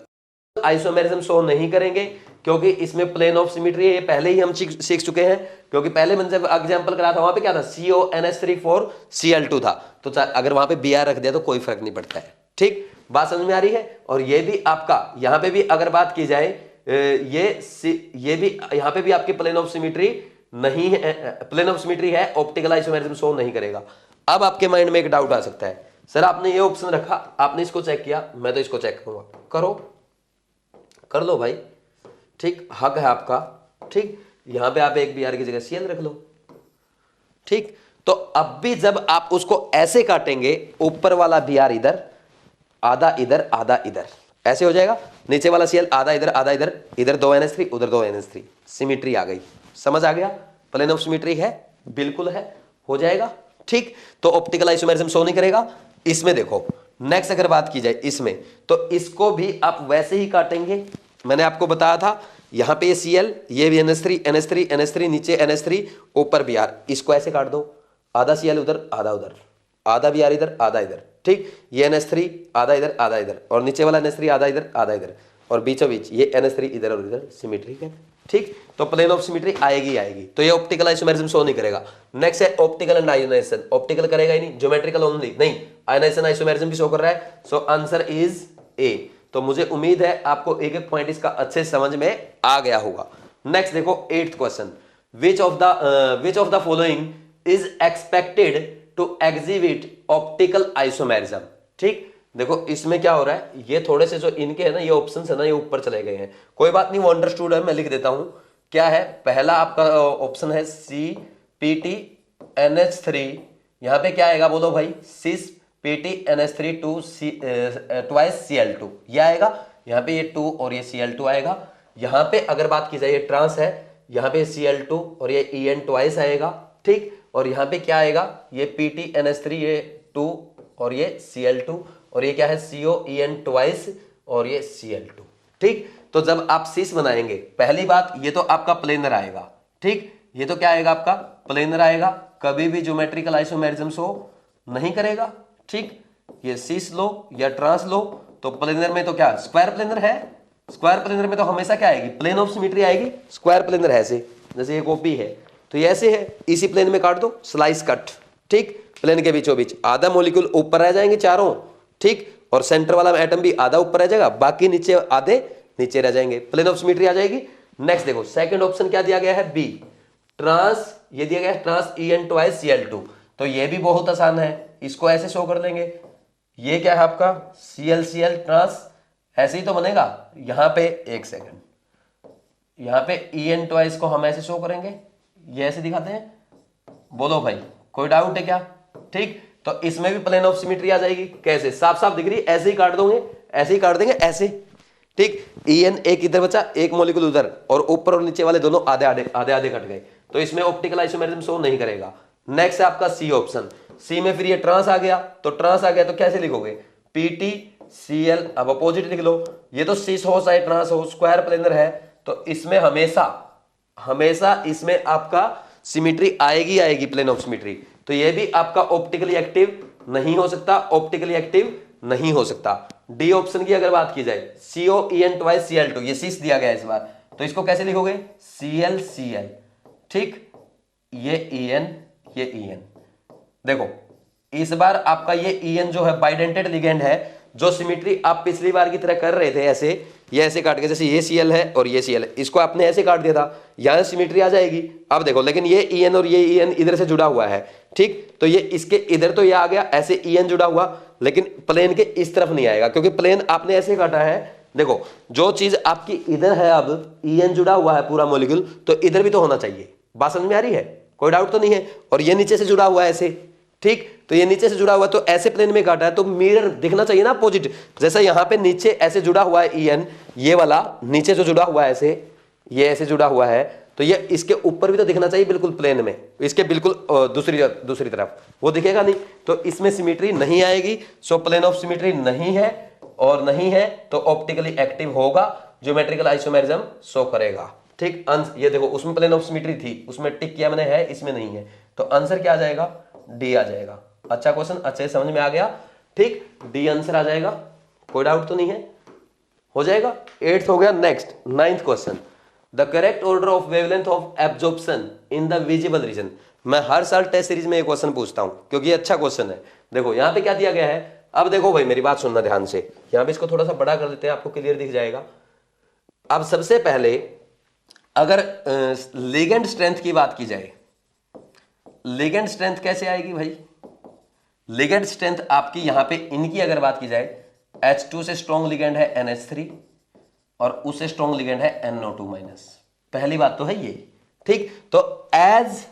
isomerism show नहीं करेंगे क्योंकि इसमें प्लेन ऑफ सिमेट्री है, ये पहले ही हम सीख चुके हैं, क्योंकि पहले मैंने जब एग्जांपल कराया था वहां पे क्या था, CONH3 4 Cl2 था, तो अगर वहां पे Br रख दिया तो कोई फर्क नहीं पड़ता है। ठीक, बात समझ में आ रही है। और ये भी आपका यहां पे भी अगर बात की जाए, ये भी यहां पे भी आपकी प्लेन ऑफ सिमेट्री नहीं है, प्लेन ऑफ सिमेट्री है, ऑप्टिकल आइसोमेरिज्म शो नहीं करेगा। अब आपके माइंड में एक डाउट आ सकता है, सर आपने ये ऑप्शन रखा, आपने इसको चेक किया, मैं तो इसको चेक करूंगा, करो, कर लो भाई, ठीक, हक है आपका। ठीक, यहां पे आप एक Br की जगह Cl रख लो। ठीक, तो अब भी जब आप उसको ऐसे काटेंगे, ऊपर वाला Br इधर, आधा इधर, आधा इधर, ऐसे हो जाएगा, नीचे वाला Cl आधा इधर, आधा इधर, इधर 2 NH3 उधर 2 NH3, सिमेट्री आ गई। समझ आ गया? प्लेन ऑफ सिमेट्री है, बिल्कुल है, हो जाएगा। ठीक, तो ऑप्टिकल आइसोमेरिज्म शो नहीं करेगा। इसमें देखो नेक्स्ट अगर बात की जाए इसमें, तो इसको भी आप वैसे ही काटेंगे। मैंने आपको बताया था यहां पे ये Cl, ये भी NH3 NH3 NH3, नीचे NH3, ऊपर Br, इसको ऐसे काट दो, आधा Cl उधर आधा उधर, आधा Br इधर आधा इधर। ठीक, ये NH3 आधा इधर आधा इधर, और नीचे वाला NH3 आधा इधर आधा इधर, और बीचों बीच ये NH3 इधर और इधर, सिमेट्री है। ठीक, तो प्लेन ऑफ सिमेट्री आएगी आएगी, तो ये ऑप्टिकल आइसोमेरिज्म शो नहीं करेगा। नेक्स्ट है ऑप्टिकल एंड आयोनाइजेशन, ऑप्टिकल करेगा ही नहीं, ज्योमेट्रिकल ओनली नहीं, आयोनाइजेशन आइसोमेरिज्म भी शो कर रहा है। So answer is a. तो मुझे उम्मीद है आपको एक एक पॉइंट इसका अच्छे समझ में आ गया होगा। नेक्स्ट देखो 8th question, which of the following is expected to exhibit optical isomerism. ठीक, देखो इसमें क्या हो रहा है, ये थोड़े से जो इनके है ना, ये ऑप्शंस है ना, ये ऊपर चले गए हैं। कोई बात नहीं, वो अंडरस्टूड है, मैं लिख देता हूं। क्या है, पहला आपका ऑप्शन है CPT NH3, यहां पे क्या आएगा बोलो भाई, सिस PT NH3 ट्वाइस Cl2, ये आएगा। यहाँ पे ये 2 और ये Cl2 आएगा। यहाँ पे अगर बात की जाए ये ट्रांस है, यहाँ पे Cl2 और ये En ट्वाइस आएगा। ठीक, और यहाँ पे क्या आएगा, ये PT NH3, ये 2 और ये Cl2, और ये क्या है COEN ट्वाइस और ये Cl2। ठीक, तो जब आप सिस बनाएंगे, पहली बात ये तो आपका प्लेनर आएगा। ठीक, ये तो क्या आएगा आपका प्लेनर आएगा, कभी भी ज्योमेट्रिकल आइसोमेरिज्म शो नहीं करेगा। ठीक, ये सिस लो या ट्रांस लो, तो प्लेनर में तो क्या स्क्वायर प्लेनर है, स्क्वायर प्लेनर में तो हमेशा क्या आएगी, प्लेन ऑफ सिमेट्री आएगी। स्क्वायर प्लेनर है ऐसे, जैसे ये कॉपी है तो ये ऐसे है, इसी प्लेन में काट दो, स्लाइस कट। ठीक, प्लेन के बीचों बीच आधा मॉलिक्यूल ऊपर रह जाएंगे चारों। ठीक, और सेंटर वाला एटम भी आधा ऊपर रह जाएगा, बाकी नीचे आधे नीचे रह जाएंगे, प्लेन ऑफ सिमेट्री आ जाएगी। नेक्स्ट देखो सेकंड ऑप्शन क्या दिया गया है, बी ट्रांस, ये दिया गया है ट्रांस En ट्वाइस Cl2, तो ये भी बहुत आसान है, इसको ऐसे शो कर देंगे। ये क्या है आपका Cl ट्रांस, ऐसे ही तो बनेगा। यहां पे एक सेकंड, यहां पे En ट्वाइस को हम ऐसे शो करेंगे, ये ऐसे दिखाते हैं। बोलो भाई कोई डाउट है क्या? ठीक, तो इसमें भी प्लेन ऑफ सिमेट्री आ जाएगी। कैसे, साफ साफ दिख रही है, ऐसे ही काट दोगे, ऐसे ही काट देंगे ऐसे। ठीक, En एक इधर बचा, एक मॉलिक्यूल उधर, और ऊपर और नीचे वाले दोनों आधे आधे आधे आधे कट गए, तो इसमें ऑप्टिकल आइसोमेरिज्म शो नहीं करेगा। नेक्स्ट है आपका सी ऑप्शन, सी में फिर ये ट्रांस आ गया, तो ट्रांस आ गया तो कैसे लिखोगे, PT Cl, अब अपोजिट लिख लो। ये तो सिस हो चाहे ट्रांस हो, स्क्वायर प्लेनर है, तो इसमें हमेशा हमेशा इसमें आपका सिमेट्री आएगी आएगी, प्लेन ऑफ सिमेट्री। तो ये भी आपका ऑप्टिकली एक्टिव नहीं हो सकता, ऑप्टिकली एक्टिव नहीं हो सकता। डी ऑप्शन की अगर बात की जाए, COEN ट्वाइस Cl2, ये सिस दिया गया है इस बार, तो इसको कैसे लिखोगे, Cl। ठीक, ये En, ये En। देखो इस बार आपका ये En जो है बाइडेंटेड लिगेंड है, जो सिमेट्री आप पिछली बार की तरह कर रहे थे ऐसे, ये ऐसे काट के, जैसे ये Cl है और ये Cl है, इसको आपने ऐसे काट दिया था, यहां सिमेट्री आ जाएगी। अब देखो लेकिन ये En और ये En इधर से जुड़ा हुआ है। ठीक, तो ये इसके इधर तो ये आ गया, ऐसे En जुड़ा हुआ, लेकिन प्लेन के इस तरफ नहीं आएगा, क्योंकि प्लेन आपने ऐसे काटा है। देखो जो चीज आपकी इधर है, अब En जुड़ा हुआ है पूरा मॉलिक्यूल, तो इधर भी तो होना चाहिए। बात समझ में आ रही है, कोई डाउट तो नहीं है। और ये नीचे से जुड़ा हुआ है ऐसे। ठीक, तो ये नीचे से जुड़ा हुआ है, तो ऐसे प्लेन में काटा है, तो मिरर दिखना चाहिए ना अपोजिट। जैसा यहाँ पे नीचे ऐसे जुड़ा हुआ है En, ये वाला नीचे जो जुड़ा हुआ है ऐसे, ये ऐसे जुड़ा हुआ है, तो ये इसके ऊपर भी तो दिखना चाहिए बिल्कुल प्लेन में, इसके बिल्कुल दूसरी तरफ वो दिखेगा नहीं, तो इसमें सिमेट्री नहीं आएगी। सो प्लेन ऑफ सिमेट्री नहीं है, और नहीं है तो ऑप्टिकली एक्टिव होगा, ज्योमेट्रिकल आइसोमेरिज्म शो करेगा। ठीक, ये देखो उसमें प्लेन ऑफ सिमेट्री थी, उसमें टिक किया मैंने, है इसमें नहीं है, तो आंसर क्या आ जाएगा, डी आ जाएगा। अच्छा क्वेश्चन, अच्छे से समझ में आ गया। ठीक, डी आंसर आ जाएगा, कोई डाउट तो नहीं है, हो जाएगा। 8th हो गया। Next 9th question, the correct order of wavelength of absorption in the visible region. मैं हर साल टेस्ट सीरीज में ये क्वेश्चन पूछता हूं, क्योंकि ये अच्छा क्वेश्चन है। देखो यहां पे क्या दिया गया है, अब देखो भाई मेरी बात सुनना ध्यान से, यहां पे इसको थोड़ा सा बड़ा कर देते हैं, आपको क्लियर दिख जाएगा। अब सबसे पहले अगर लिगेंड स्ट्रेंथ की बात की जाए, लिगेंड स्ट्रेंथ कैसे आएगी भाई, लिगेंड स्ट्रेंथ आपकी यहां पे इनकी अगर बात की जाए, H2 से स्ट्रॉन्ग लिगेंड है NH3 और उससे स्ट्रॉन्ग लिगेंड है NO2-। पहली बात तो है ये। ठीक, तो as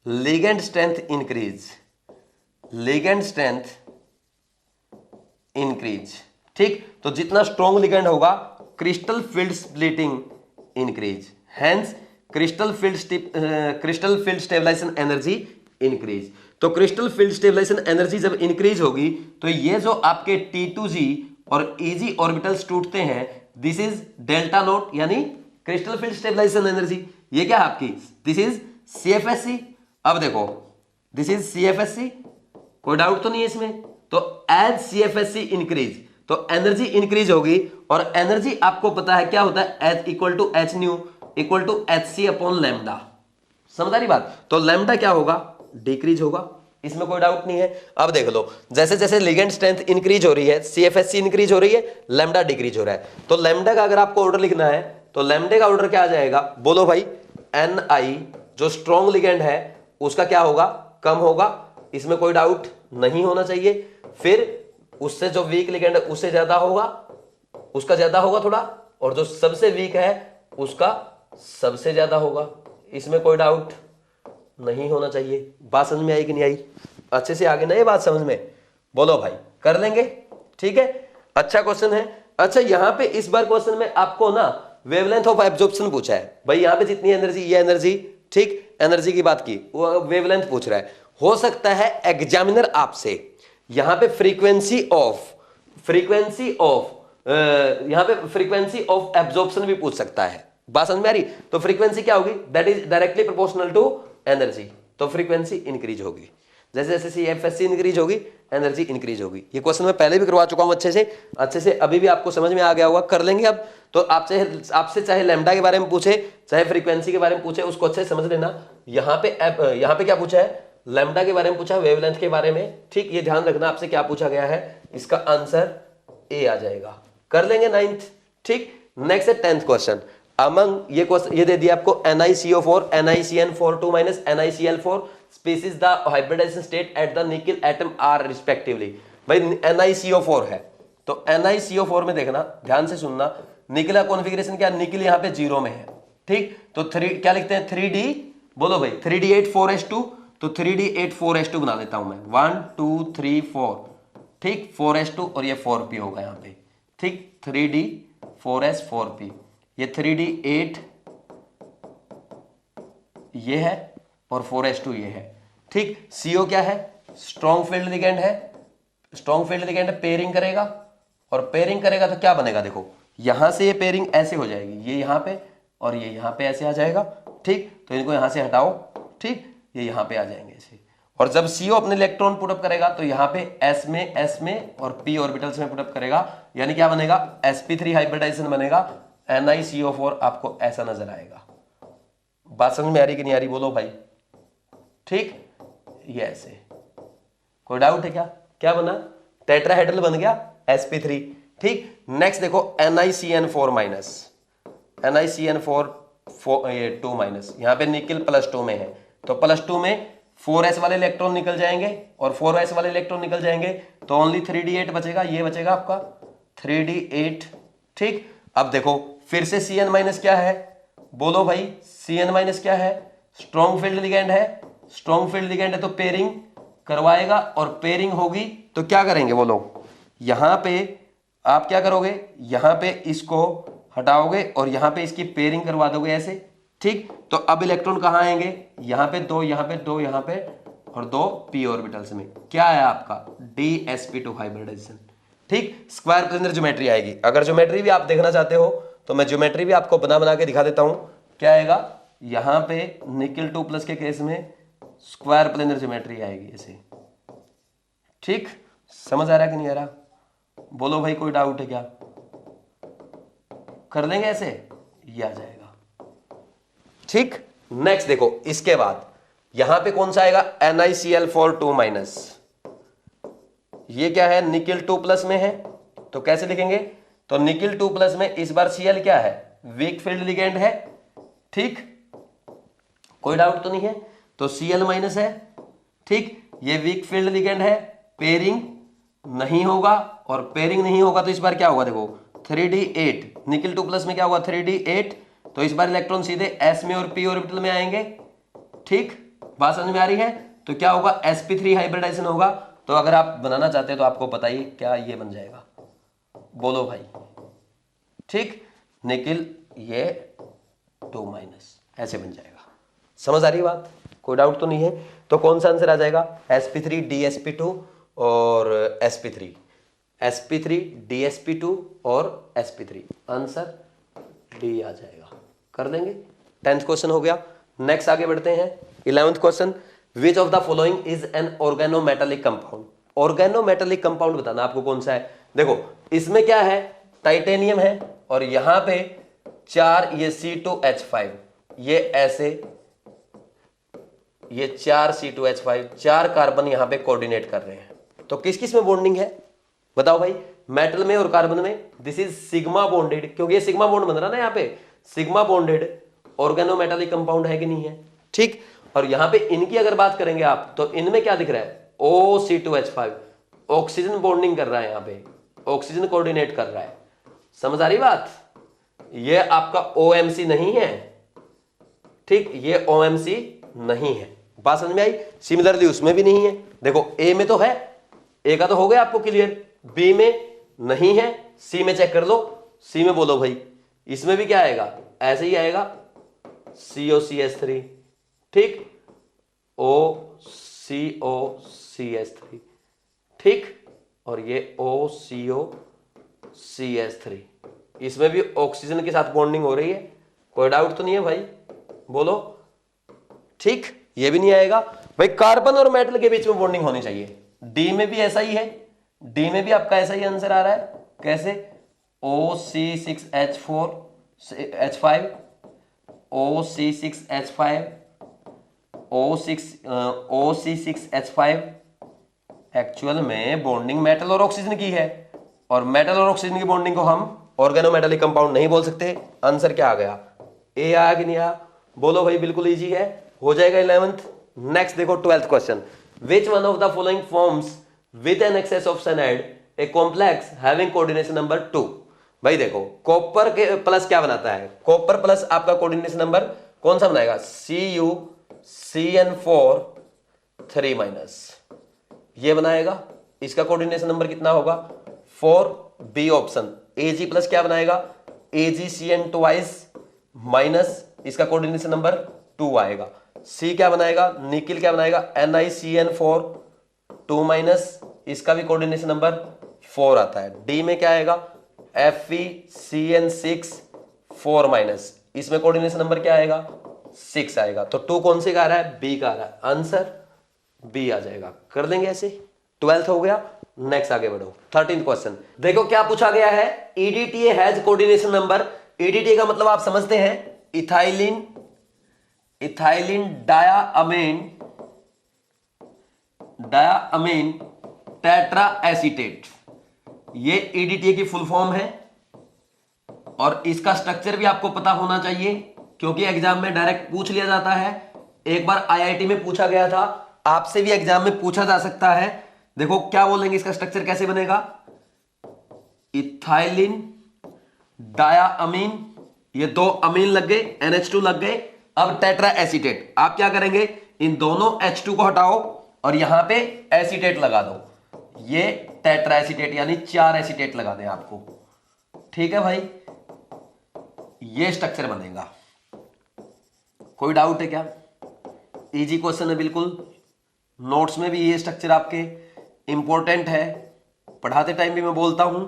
ligand strength increase, ligand strength increase. ठीक, तो जितना स्ट्रॉन्ग लिगेंड होगा crystal field splitting increase, hence crystal field stabilisation energy increase. तो क्रिस्टल फील्ड स्टेबलाइजेशन एनर्जी जब इंक्रीज होगी तो ये जो आपके T2G और EG ऑर्बिटल्स टूटते हैं, दिस इज डेल्टा नोट, यानी क्रिस्टल फील्ड स्टेबलाइजेशन एनर्जी। ये क्या है आपकी, दिस इज CFSC। अब देखो दिस इज CFSC, कोई डाउट तो नहीं है इसमें। तो एज CFSC इंक्रीज तो एनर्जी इंक्रीज होगी, और एनर्जी आपको पता है क्या होता है, H equal to H nu equal to HC upon lambda. समझ आ रही बात। तो लैम्डा क्या होगा, डिक्रीज होगा, इसमें कोई डाउट नहीं है। अब देख लो जैसे जैसे लिगेंड स्ट्रेंथ इंक्रीज हो रही है, CFSC इंक्रीज हो रही है, लैम्डा डिक्रीज हो रहा है। तो लैम्डा का अगर आपको ऑर्डर लिखना है तो लैम्डे का ऑर्डर क्या आ जाएगा, बोलो भाई, Ni जो स्ट्रॉन्ग लिगेंड है उसका क्या होगा, कम होगा, इसमें कोई डाउट नहीं होना चाहिए। फिर उससे जो वीक लिगेंड है उससे ज्यादा होगा, उसका ज्यादा होगा थोड़ा, और जो सबसे वीक है उसका सबसे ज्यादा होगा, इसमें कोई डाउट नहीं होना चाहिए। बात समझ में आई कि नहीं आई, अच्छे से आगे ना ये बात समझ में, बोलो भाई, कर लेंगे, ठीक है। अच्छा क्वेश्चन है। अच्छा यहां पे इस बार क्वेश्चन में आपको ना वेवलेंथ ऑफ एब्जॉर्प्शन पूछा है भाई, यहां पे जितनी एनर्जी, ये एनर्जी, ठीक, एनर्जी की बात की, वो वेवलेंथ पूछ रहा है। हो सकता है एग्जामिनर आपसे यहां पे फ्रीक्वेंसी ऑफ एब्जॉर्प्शन भी पूछ सकता है। बात समझ में आ रही। तो फ्रीक्वेंसी क्या होगी, that is directly proportional to energy. तो फ्रीक्वेंसी इंक्रीज होगी, जैसे जैसे CFSC इंक्रीज होगी एनर्जी इंक्रीज होगी। ये क्वेश्चन मैं पहले भी करवा चुका हूं अच्छे से अभी भी आपको समझ में आ गया होगा। कर लेंगे अब। तो आपसे चाहे लैम्डा के बारे में पूछे चाहे फ्रीक्वेंसी के बारे में पूछे, उसको अच्छे से समझ लेना। यहाँ पे क्या पूछा है, लैम्डा के बारे में पूछा, वेवलेंथ के बारे में, ठीक, ये ध्यान रखना आपसे क्या पूछा गया है, इसका आंसर ए आ जाएगा। कर लेंगे 9th, ठीक। नेक्स्ट है 10th क्वेश्चन। अमंग ये क्वेश्चन ये दे दिया आपको, NiCO4 NiCN42 NiCl4 species the hybridisation state at the nickel atom are respectively. भाई NiCO4 है, तो NiCO4 में देखना, ध्यान से सुनना, निकल का कॉन्फ़िगरेशन क्या, निकल यहाँ पे 0 में है, ठीक। तो क्या लिखते हैं, 3D, बोलो भाई, 3D8 4s2, तो 3D8 4s2 बना देता हूं मैं, 1 2 3 4, ठीक, 4s2 और ये 4p होगा यहाँ पे, ठीक, 3D4s 4p, ये 3D8 ये है और 4s2 ये है, ठीक। CO क्या है, स्ट्रॉन्ग फील्ड लिगेंड है, स्ट्रॉन्ग फील्ड लिगेंड पेयरिंग करेगा, और पेयरिंग करेगा तो क्या बनेगा, देखो यहां से ये पेयरिंग ऐसे हो जाएगी, ये यहां पे और ये यहां पे ऐसे आ जाएगा, ठीक। तो इनको यहां से हटाओ, ठीक, ये यहां पे आ जाएंगे ऐसे। और जब CO अपने इलेक्ट्रॉन पुटअप करेगा तो यहाँ पे S में और P ऑर्बिटल्स में पुटअप करेगा, यानी क्या बनेगा, sp3 हाइब्रिडाइजेशन बनेगा, NiCO4 आपको ऐसा नजर आएगा। बात समझ में आ रही कि नहीं आ रही, बोलो भाई, ठीक, ये ऐसे। कोई डाउट है क्या, क्या बना, टेट्राहेड्रल बन गया sp3, ठीक। नेक्स्ट देखो NiCN2 माइनस, यहाँ पे निकल +2 में है, तो +2 में 4s वाले इलेक्ट्रॉन निकल जाएंगे और 4s वाले इलेक्ट्रॉन निकल जाएंगे, तो ओनली 3D8 बचेगा, ये बचेगा आपका 3D8, ठीक। अब देखो फिर से Cn- क्या है, बोलो भाई, Cn- क्या है, स्ट्रॉन्ग फील्ड लिगेंड है, स्ट्रॉन्ग फील्ड लिगेंड है तो पेयरिंग करवाएगा, और पेयरिंग होगी तो क्या करेंगे, बोलो, यहां पे आप क्या करोगे, यहां पे इसको हटाओगे और यहां पे इसकी पेयरिंग करवा दोगे ऐसे, ठीक। तो अब इलेक्ट्रॉन कहां आएंगे, यहां पे 2, यहां पे 2, यहां पे, और 2 p ऑर्बिटल्स में, क्या है आपका DsP2 हाइब्रिडाइजेशन, ठीक। स्क्वायर प्लेनर ज्योमेट्री आएगी। अगर ज्योमेट्री भी आप देखना चाहते हो तो मैं ज्योमेट्री भी आपको बना के दिखा देता हूं। क्या आएगा, यहां पे निकल 2+ के केस में स्क्वायर प्लेनर ज्योमेट्री आएगी ऐसे, ठीक। समझ आ रहा है कि नहीं आ रहा, बोलो भाई, कोई डाउट है क्या, कर लेंगे ऐसे, ये आ जाएगा, ठीक। नेक्स्ट देखो, इसके बाद यहां पे कौन सा आएगा, NiCl4 ये क्या है, निकल 2+ में है, तो कैसे लिखेंगे, तो निकल 2+ में इस बार Cl क्या है, वीक फील्ड लिगेंड है, ठीक, कोई डाउट तो नहीं है। तो Cl- है, ठीक, ये वीक फील्ड लिगेंड है, पेयरिंग नहीं होगा, और पेयरिंग नहीं होगा तो इस बार क्या होगा, देखो 3D8, निकल 2+ में क्या होगा 3D8, तो इस बार इलेक्ट्रॉन सीधे S में और P ऑर्बिटल में आएंगे, ठीक। बात समझ में आ रही है। तो क्या होगा, sp3 हाइब्रिडाइजेशन होगा। तो अगर आप बनाना चाहते हैं तो आपको बताइए क्या ये बन जाएगा, बोलो भाई, ठीक। निकल ये 2- ऐसे बन जाएगा। समझ आ रही बात? कोई डाउट तो नहीं है? तो कौन सा आंसर आ जाएगा? sp3 dsp2 और sp3, sp3 dsp2 और sp3, आंसर डी आ जाएगा। कर देंगे। 10th क्वेश्चन हो गया। नेक्स्ट आगे बढ़ते हैं। 11th question, which of the following is N organometallic compound. Organometallic compound बताना आपको कौन सा है। देखो इसमें क्या है, टाइटेनियम है और यहां पे 4 ये C2H5, ये ऐसे, ये 4 C2H5, 4 कार्बन यहां पे कोऑर्डिनेट कर रहे हैं। तो किस किस में बॉन्डिंग है बताओ भाई? मेटल में और कार्बन में। दिस इज सिग्मा बॉन्डेड, क्योंकि ये सिग्मा बॉन्ड बन रहा ना, यहां पे सिग्मा बॉन्डेड ऑर्गेनोमेटालिक कंपाउंड है कि नहीं है? ठीक। और यहां पे इनकी अगर बात करेंगे आप, तो इनमें क्या दिख रहा है? OC2H5, ऑक्सीजन बॉन्डिंग कर रहा है, यहां पे ऑक्सीजन कोऑर्डिनेट कर रहा है। समझ आ रही बात? ये आपका OMC नहीं है, ठीक, ये OMC नहीं है। बात समझ में आई? सिमिलरली उसमें भी नहीं है। देखो ए में तो है, ए का तो हो गया आपको क्लियर, बी में नहीं है, सी में चेक कर लो, सी में बोलो भाई। इसमें भी क्या आएगा? ऐसे ही आएगा, COCH3, ठीक, OCOCH3, ठीक, और ये OCOCH3, इसमें भी ऑक्सीजन के साथ बॉन्डिंग हो रही है। कोई डाउट तो नहीं है भाई? बोलो। ठीक, ये भी नहीं आएगा भाई। कार्बन और मेटल के बीच में बॉन्डिंग होनी चाहिए। डी में भी ऐसा ही है, डी में भी आपका ऐसा ही आंसर आ रहा है। कैसे? OC6H5, OC6H5, OC6H5 एक्चुअल में बॉन्डिंग मेटल और ऑक्सीजन की है, और मेटल और ऑक्सीजन की बॉन्डिंग को हम ऑर्गेनोमेटालिक कंपाउंड नहीं बोल सकते। आंसर क्या आ गया? ए आया कि नहीं आया? बोलो भाई, बिल्कुल इजी है, हो जाएगा 11th। नेक्स्ट देखो 12th question, which one of the following forms with an excess of cyanide a complex having coordination number 2। भाई देखो, कॉपर के प्लस क्या बनाता है? कॉपर प्लस आपका कोऑर्डिनेशन नंबर कौन सा बनाएगा? CuCN4 3-, ये बनाएगा। इसका कोऑर्डिनेशन नंबर कितना होगा? 4, बी ऑप्शन। Ag प्लस क्या बनाएगा? AgCN2- इसका कोऑर्डिनेशन नंबर 2 आएगा। C क्या बनाएगा? निकिल क्या बनाएगा? NiCN4 इसका भी कोऑर्डिनेशन नंबर 4 आता है। D में क्या आएगा? FeCN6 इसमें कोऑर्डिनेशन नंबर क्या आएगा? 6 आएगा। तो 2 कौन से का आ रहा है? बी का आ रहा है। आंसर बी आ जाएगा। कर देंगे ऐसे। 12th हो गया। नेक्स्ट आगे बढ़ो। 13th क्वेश्चन देखो क्या पूछा गया है। EDTA has coordination number. EDTA का मतलब आप समझते हैं, इथाइलिन डायामीन टेट्रा एसीटेट, ये EDTA की फुल फॉर्म है। और इसका स्ट्रक्चर भी आपको पता होना चाहिए, क्योंकि एग्जाम में डायरेक्ट पूछ लिया जाता है। एक बार IIT में पूछा गया था, आपसे भी एग्जाम में पूछा जा सकता है। देखो क्या बोलेंगे, इसका स्ट्रक्चर कैसे बनेगा? इथाइलिन डायामीन, ये 2 अमीन लग गए, NH2 लग गए। अब टेट्रा एसीटेट, आप क्या करेंगे? इन दोनों H2 को हटाओ और यहां पे एसीटेट लगा दो। ये टेट्रा एसीटेट यानी 4 एसीटेट लगा दें आपको। ठीक है भाई, ये स्ट्रक्चर बनेगा। कोई डाउट है क्या? इजी क्वेश्चन है बिल्कुल। नोट्स में भी ये स्ट्रक्चर आपके इंपॉर्टेंट है। पढ़ाते टाइम भी मैं बोलता हूं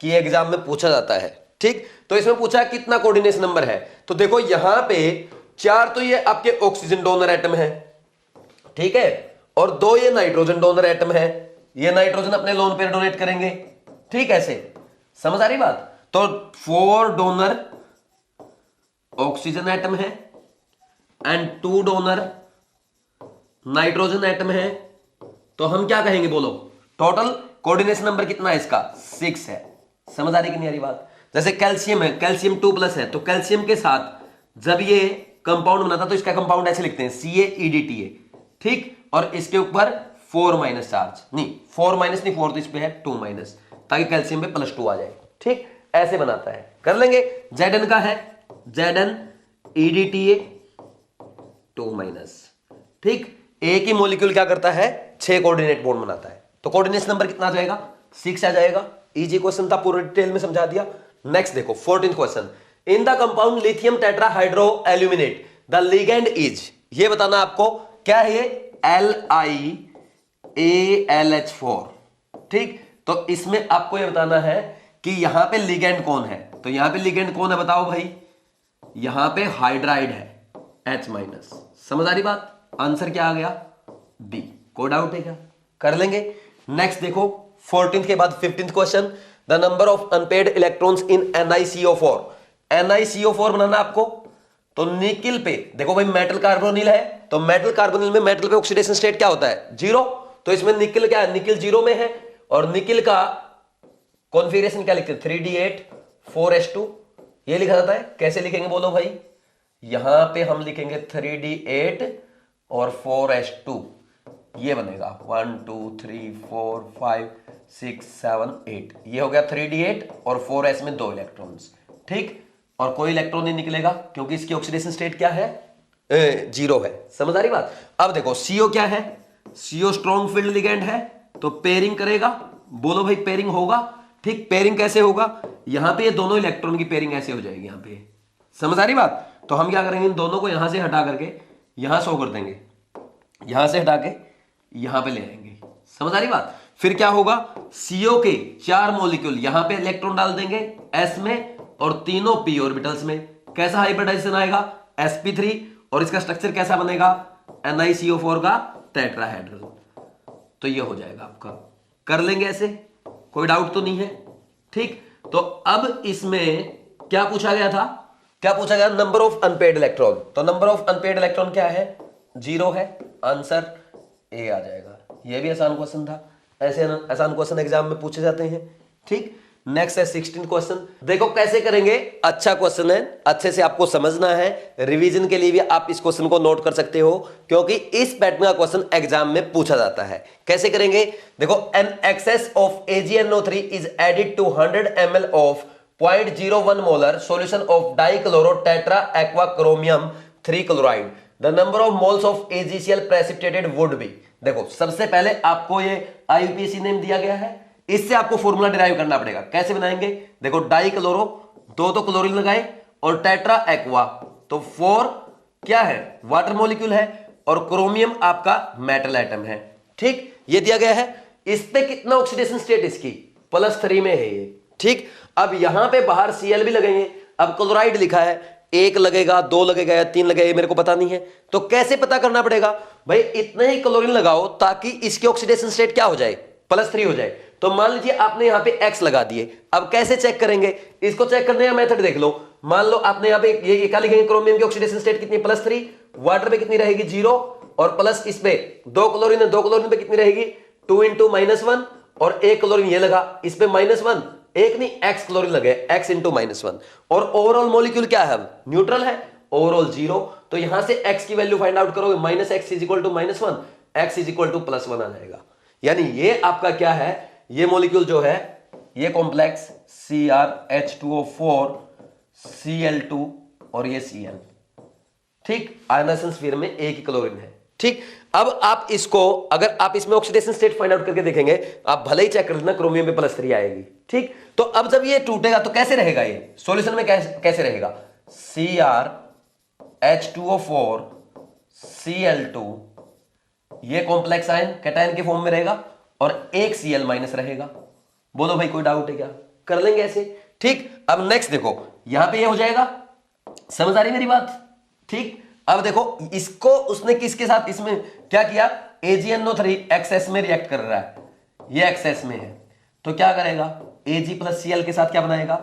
कि एग्जाम में पूछा जाता है। ठीक, तो इसमें पूछा कितना कोऑर्डिनेशन नंबर है। तो देखो यहां पे 4 तो ये आपके ऑक्सीजन डोनर एटम है, ठीक है, और 2 ये नाइट्रोजन डोनर एटम है। ये नाइट्रोजन अपने लोन पेयर डोनेट करेंगे। ठीक, ऐसे समझ आ रही बात? तो 4 डोनर ऑक्सीजन एटम है एंड 2 डोनर नाइट्रोजन एटम है। तो हम क्या कहेंगे बोलो? टोटल कोऑर्डिनेशन नंबर कितना है इसका? 6 है। समझ आ रही कि नहीं आ रही बात? जैसे कैल्शियम है, कैल्शियम 2+ है, तो कैल्शियम के साथ जब ये कंपाउंड बनाता तो इसका कंपाउंड ऐसे लिखते हैं CaEDTA। ठीक, और इसके ऊपर 4- चार्ज, नहीं 4- नहीं 4 तो इस पे है 2-, ताकि कैल्शियम पे +2 आ जाए। ठीक, ऐसे बनाता है। कर लेंगे। Zn का है ZnEDTA 2-। ठीक, एक ही मॉलिक्यूल क्या करता है? 6 कोऑर्डिनेट बॉन्ड बनाता है। तो कोऑर्डिनेशन नंबर कितना आ जाएगा? 6 आ जाएगा। इजी क्वेश्चन था, पूरे डिटेल में समझा दिया। नेक्स्ट देखो 14th question, in the compound lithium tetrahydro aluminate the ligand is, ये बताना आपको क्या है ये LiAlH4, ठीक। तो इसमें आपको ये बताना है कि यहां पे लिगेंड कौन है। तो यहां पे लिगेंड कौन है बताओ भाई, यहां पे हाइड्राइड है H-। समझ आ रही बात, आंसर क्या आ गया बी। कोई डाउट है क्या, कर लेंगे। नेक्स्ट देखो 14th के बाद 15th question, the number of unpaired electrons in NiCO4। NiCO4 बनाना आपको, तो निकिल पे देखो भाई मेटल कार्बोनिल है, तो मेटल कार्बोनिल में मेटल पे ऑक्सीडेशन स्टेट क्या होता है, जीरो। तो इसमें निकिल क्या है, निकिल जीरो में है, और निकिल का कॉन्फिगरेशन क्या लिखते हैं 3D8 4s2, ये लिखा जाता है। कैसे लिखेंगे बोलो भाई, यहां पे हम लिखेंगे 3D8 और 4s2, ये बनेगा 1 2 3 4 5 6 7 8, ये हो गया 3D8 और 4s में 2 इलेक्ट्रॉन्स, ठीक। और कोई इलेक्ट्रॉन नहीं निकलेगा क्योंकि इसकी ऑक्सीडेशन स्टेट क्या है, जीरो है। समझ आ रही बात। अब देखो CO क्या है, CO स्ट्रॉन्ग फील्ड लिगेंड है, तो पेयरिंग करेगा, बोलो भाई पेयरिंग होगा, ठीक। पेयरिंग कैसे होगा, यहां पे ये दोनों इलेक्ट्रॉन की पेयरिंग ऐसे हो जाएगी यहां पे, समझ आ रही बात। तो हम क्या करेंगे, इन दोनों को यहां से हटा करके यहां शो कर देंगे, यहां से हटा के यहां पे ले आएंगे, समझ आ रही बात। फिर क्या होगा, CO के 4 मॉलिक्यूल यहां पे इलेक्ट्रॉन डाल देंगे S में, और तीनों p ऑर्बिटल्स में कैसा हाइब्रिडाइजेशन आएगा sp3, और इसका स्ट्रक्चर कैसा बनेगा NiCO4 का टेट्राहेड्रल। तो ये हो जाएगा आपका, कर लेंगे ऐसे, कोई डाउट तो नहीं है, ठीक। तो अब इसमें क्या पूछा गया था, क्या पूछा गया, नंबर ऑफ अनपेड इलेक्ट्रॉन। तो नंबर ऑफ अनपेड इलेक्ट्रॉन क्या है, 0 है, आंसर ए आ जाएगा। ये भी आसान क्वेश्चन था, ऐसे आसान क्वेश्चन एग्जाम में पूछे जाते हैं, ठीक। नेक्स्ट है 16 क्वेश्चन, देखो कैसे करेंगे, अच्छा क्वेश्चन है, अच्छे से आपको समझना है, रिवीजन के लिए भी आप इस क्वेश्चन को नोट कर सकते हो, क्योंकि इस पैटर्न का क्वेश्चन एग्जाम में पूछा जाता है। कैसे करेंगे, देखो an excess of AgNO3 is added to 100 ml of 0.01 molar solution of dichloro tetra aqua chromium 3 chloride, the number of moles of AgCl precipitated would be. देखो सबसे पहले आपको ये IUPAC नेम दिया गया है, इससे आपको फॉर्मूला डिराइव करना पड़ेगा। कैसे बनाएंगे, देखो डाई क्लोरो, दो तो क्लोरीन लगाए, और टेट्रा एक्वा, तो 4 क्या है वाटर मॉलिक्यूल है, और क्रोमियम आपका मेटल एटम है, ठीक। ये दिया गया है, इस पे कितना ऑक्सीडेशन स्टेट इसकी +3 में है ये, ठीक। अब यहां पे बाहर Cl भी लगेंगे, अब क्लोराइड लिखा है, 1 लगेगा 2 लगेगा या 3 लगेगा मेरे को पता नहीं है, तो कैसे पता करना पड़ेगा भाई, इतने ही क्लोरीन लगाओ ताकि इसकी ऑक्सीडेशन स्टेट क्या हो जाए +3 हो जाए। तो मान लीजिए आपने यहां पे X लगा दिए, अब कैसे चेक करेंगे, इसको चेक करने का मेथड देख लो। मान लो आपने यहां पे ये क्या लिखेंगे, क्रोमियम की ऑक्सीडेशन स्टेट कितनी +3, वाटर पे कितनी रहेगी 0, और प्लस इस पे 2 क्लोरीन है, 2 क्लोरीन पे कितनी रहेगी 2 × -1, और 1 क्लोरीन ये लगा, इस पे -1, एक नहीं X क्लोरीन लगे, X × -1, और ओवरऑल मॉलिक्यूल क्या है, न्यूट्रल है, ओवरऑल 0। तो यहां से X की वैल्यू फाइंड आउट करोगे, -X = -1, X = +1 आ जाएगा। यानी ये आपका क्या है, ये मॉलिक्यूल जो है, ये कॉम्प्लेक्स CrH2O4 Cl2 और ये Cl, ठीक। आयनाइजेशन स्फीयर में एक ही क्लोरीन है, ठीक। अब आप इसको, अगर आप इसमें ऑक्सीडेशन स्टेट फाइंड आउट करके देखेंगे, आप भले ही चेक कर लेना क्रोमियम में +3 आएगी, ठीक। तो अब जब ये टूटेगा तो कैसे रहेगा, ये सॉल्यूशन में कैसे रहेगा, CrH2O4 Cl2, ये कॉम्प्लेक्स आयन कैटायन के फॉर्म में रहेगा, और एक Cl- रहेगा। बोलो भाई कोई डाउट है क्या, कर लेंगे ऐसे, ठीक। अब नेक्स्ट देखो, यहां पे ये हो जाएगा, समझ आ रही मेरी बात, ठीक। अब देखो इसको उसने किसके साथ, इसमें क्या किया, AgNO3 एक्सेस में रिएक्ट कर रहा है, ये एक्सेस में है, तो क्या करेगा, Ag + Cl के साथ क्या बनाएगा,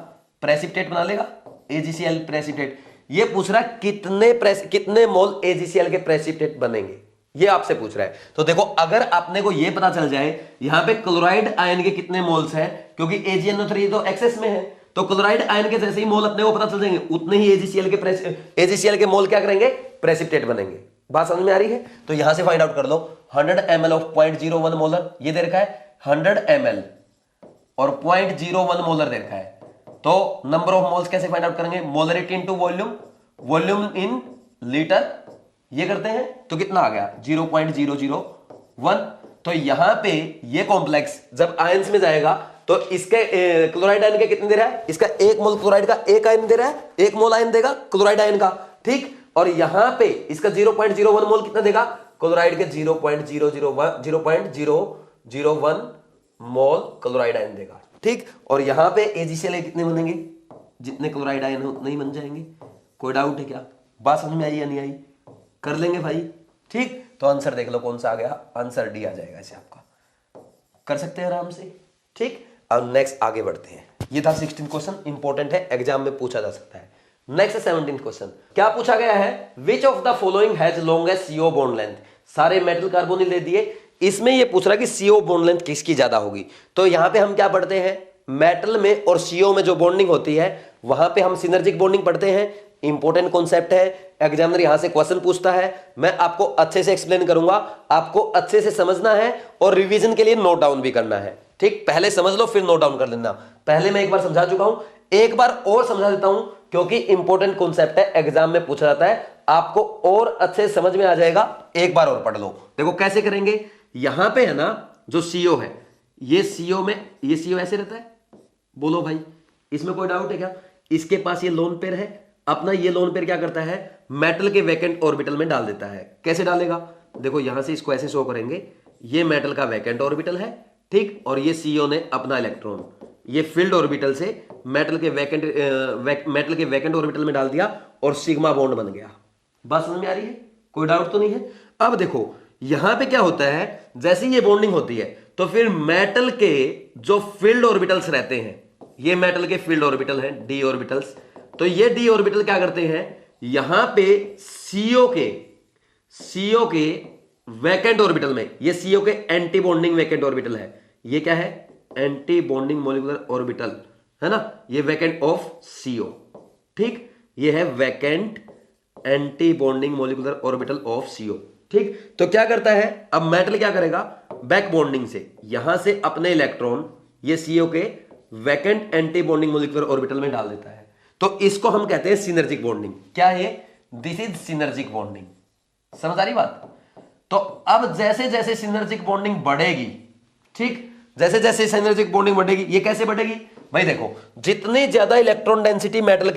प्रेसिपिटेट बना लेगा, AgCl प्रेसिपिटेट। ये पूछ रहा है कितने मोल AgCl के प्रेसिपिटेट बनेंगे, ये आपसे पूछ रहा है। तो देखो अगर आपने को ये पता चल जाए यहां पे क्लोराइड आयन के कितने मोल्स हैं, क्योंकि AgNO3 तो एक्सेस में है, तो क्लोराइड आयन के जैसे ही मोल अपने को पता चल जाएंगे, उतने ही AgCl के मोल क्या करेंगे, प्रेसिपिटेट बनेंगे। बात समझ में आ रही है। तो यहां से फाइंड आउट कर लो 100 ml ऑफ 0.01 मोलर, ये दे रखा है 100 ml और 0.01 मोलर दे रखा है। तो नंबर ऑफ मोल्स कैसे फाइंड आउट करेंगे, molarity into volume, volume in litre, ये करते हैं तो कितना आ गया 0.001। तो यहां पे ये कॉम्प्लेक्स जब आयंस में जाएगा तो इसके क्लोराइड आयन के कितने दे रहा है, इसका 1 मोल क्लोराइड का 1 आयन दे रहा है, 1 मोल आयन देगा क्लोराइड आयन का, ठीक। और यहां पे इसका 0.01 मोल कितना देगा, क्लोराइड के 0.001 मोल क्लोराइड आयन देगा। ठीक, और यहां पे AgCl कितने बनेंगे, जितने क्लोराइड आयन हो उतने ही बन जाएंगे। कोई डाउट है क्या, बात समझ में आई या नहीं आई, कर लेंगे भाई। ठीक, तो आंसर देख लो कौन सा आ गया, आंसर डी आ जाएगा इसे आपका, कर सकते हैं आराम से। ठीक, अब नेक्स्ट आगे बढ़ते हैं। ये था 16 क्वेश्चन, इंपॉर्टेंट है, एग्जाम में पूछा जा सकता है। नेक्स्ट 17 क्वेश्चन, क्या पूछा गया है, विच of the following has longest CO bond length. सारे मेटल कार्बोनिल दे दिए, इसमें ये पूछ रहा है कि CO बॉन्ड लेंथ किसकी ज्यादा होगी। तो यहां पे हम क्या पढ़ते हैं, मेटल में और CO में जो बॉन्डिंग होती है वहां पे हम सिनर्जिक बॉन्डिंग पढ़ते हैं। इंपॉर्टेंट कॉन्सेप्ट है, एग्जामिनर यहां से क्वेश्चन पूछता है, मैं आपको अच्छे से एक्सप्लेन करूंगा, आपको अच्छे से समझना है और रिवीजन के लिए नोट डाउन भी करना है। ठीक, पहले समझ लो फिर नोट डाउन कर लेना। पहले मैं एक बार समझा चुका हूं, एक बार और समझा देता हूं, क्योंकि इंपॉर्टेंट कॉन्सेप्ट है, एग्जाम में पूछा जाता है, आपको और अच्छे से समझ में आ जाएगा। एक बार और पढ़ लो। देखो कैसे करेंगे, यहां पे है ना जो CO है, ये CO में ये CO ऐसे रहता है, बोलो भाई, इसमें कोई डाउट है क्या। इसके पास ये लोन पेयर है, अपना ये लोन पेयर क्या करता है, मेटल के वैकेंट ऑर्बिटल में डाल देता है। कैसे डालेगा, देखो यहां से इसको ऐसे शो करेंगे, ये मेटल का वैकेंट ऑर्बिटल है, ठीक, और ये CO ने अपना इलेक्ट्रॉन ये फील्ड ऑर्बिटल से मेटल के वैकेंट ऑर्बिटल में डाल दिया और सिग्मा बॉन्ड बन गया। बात समझ में आ रही है, कोई डाउट तो नहीं है। अब देखो यहां पे क्या होता है, जैसे ये बॉन्डिंग होती है तो फिर मेटल के जो फील्ड ऑर्बिटल्स रहते हैं, ये मेटल के फील्ड ऑर्बिटल हैं, d ऑर्बिटल्स, तो ये d ऑर्बिटल क्या करते हैं, यहां पे CO के वैकेंट ऑर्बिटल में, ये CO के एंटी बॉन्डिंग वैकेंट ऑर्बिटल है, ये क्या है, एंटी बॉन्डिंग मॉलिक्यूलर ऑर्बिटल है ना, ये वैकेंट ऑफ CO। ठीक, ये है vacant anti bonding molecular orbital of CO। ठीक, तो क्या करता है, अब मेटल क्या करेगा, बैक बॉन्डिंग से यहां से अपने इलेक्ट्रॉन ये CO के vacant anti bonding molecular orbital में डाल देता है। तो इसको हम कहते हैं सिनर्जिक बॉन्डिंग। क्या है, दिस इज सिनर्जिक बॉन्डिंग। समझ आ रही बात। तो अब जैसे जैसे सिनर्जिक बॉन्डिंग बढ़ेगी, ठीक, जैसे जैसे सिनर्जिक बॉन्डिंग बढ़ेगी, ये कैसे बढ़ेगी भाई, देखो जितनी ज्यादा इलेक्ट्रॉन डेंसिटी मेटल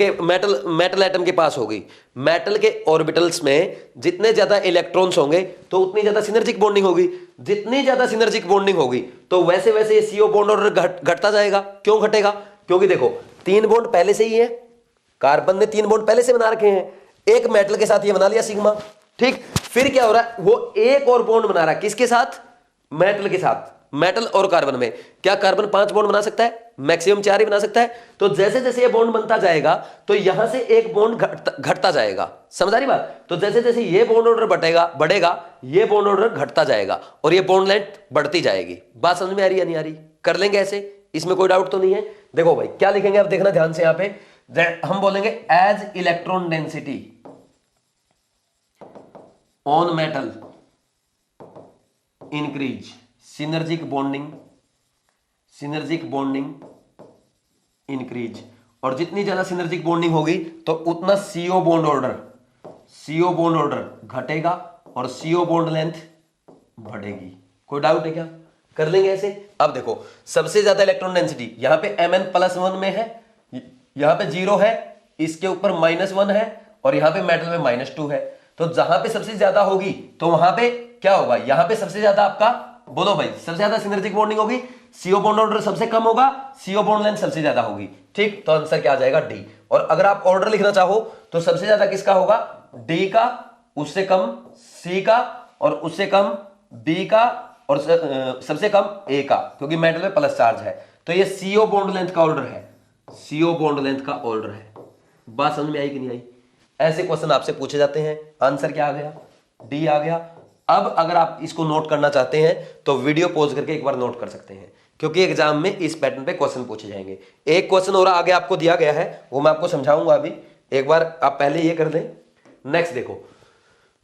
एटम के पास होगी, मेटल के ऑर्बिटल्स में जितने ज्यादा इलेक्ट्रॉन्स होंगे तो उतनी ज्यादा सिनर्जिक बॉन्डिंग होगी। जितनी ज्यादा सिनर्जिक बॉन्डिंग होगी तो वैसे वैसे ये CO बॉन्ड ऑर्डर घटता जाएगा। क्यों घटेगा, क्योंकि देखो 3 बॉन्ड पहले से ही है, कार्बन ने 3 बॉन्ड पहले से बना रखे हैं, एक मेटल के साथ ये बना लिया सिग्मा। ठीक, फिर क्या हो रहा है, वो एक और बॉन्ड बना रहा है, किसके साथ, मेटल के साथ। मेटल और कार्बन में क्या कार्बन 5 बॉन्ड बना सकता है, मैक्सिमम 4 ही बना सकता है। तो जैसे जैसे ये बॉन्ड बनता जाएगा तो यहां से एक बॉन्ड घटता जाएगा। समझ आ रही बात। तो जैसे जैसे ये बॉन्ड ऑर्डर बढ़ेगा ये बॉन्ड ऑर्डर घटता जाएगा और ये बॉन्ड लेंथ बढ़ती जाएगी। बात समझ में आ रही है, नहीं आ रही, कर लेंगे ऐसे, इसमें कोई डाउट तो नहीं है। देखो भाई क्या लिखेंगे, अब देखना ध्यान से, यहां पे हम बोलेंगे as electron density on metal increase, synergic bonding increase, और जितनी ज्यादा सिनर्जिक बॉन्डिंग होगी तो उतना CO बॉन्ड ऑर्डर घटेगा और CO बॉन्ड लेंथ बढ़ेगी। कोई डाउट है क्या, कर लेंगे ऐसे। अब देखो सबसे ज्यादा इलेक्ट्रॉन डेंसिटी यहां पे Mn+1 में है, यहां पे 0 है, इसके ऊपर -1 है और यहां पे मेटल में -2 है। तो जहां पे सबसे ज्यादा होगी तो वहां पे क्या होगा, यहां पे सबसे ज्यादा आपका, बोलो भाई, सबसे ज्यादा सिनर्जिक बॉन्डिंग होगी, CO बॉन्ड ऑर्डर सबसे कम होगा, CO बॉन्ड लेंथ सबसे ज्यादा होगी। ठीक, तो आंसर क्या आ जाएगा, D। और अगर आप ऑर्डर लिखना चाहो तो सबसे ज्यादा किसका होगा, D का, उससे कम C का, और उससे कम B का, और सबसे कम A का, क्योंकि मेटल में प्लस चार्ज है। तो ये CO बॉन्ड लेंथ का ऑर्डर है, CO बॉन्ड लेंथ का ऑर्डर है। बात समझ में आई कि नहीं आई। ऐसे क्वेश्चन आपसे पूछे जाते हैं। आंसर क्या आ गया, D आ गया। अब अगर आप इसको नोट करना चाहते हैं तो वीडियो पॉज करके एक बार नोट कर सकते हैं, क्योंकि एग्जाम में इस पैटर्न पे क्वेश्चन पूछे जाएंगे। एक क्वेश्चन और आगे आपको दिया गया है, वो मैं आपको समझाऊंगा अभी, एक बार आप पहले ये कर दें। नेक्स्ट देखो,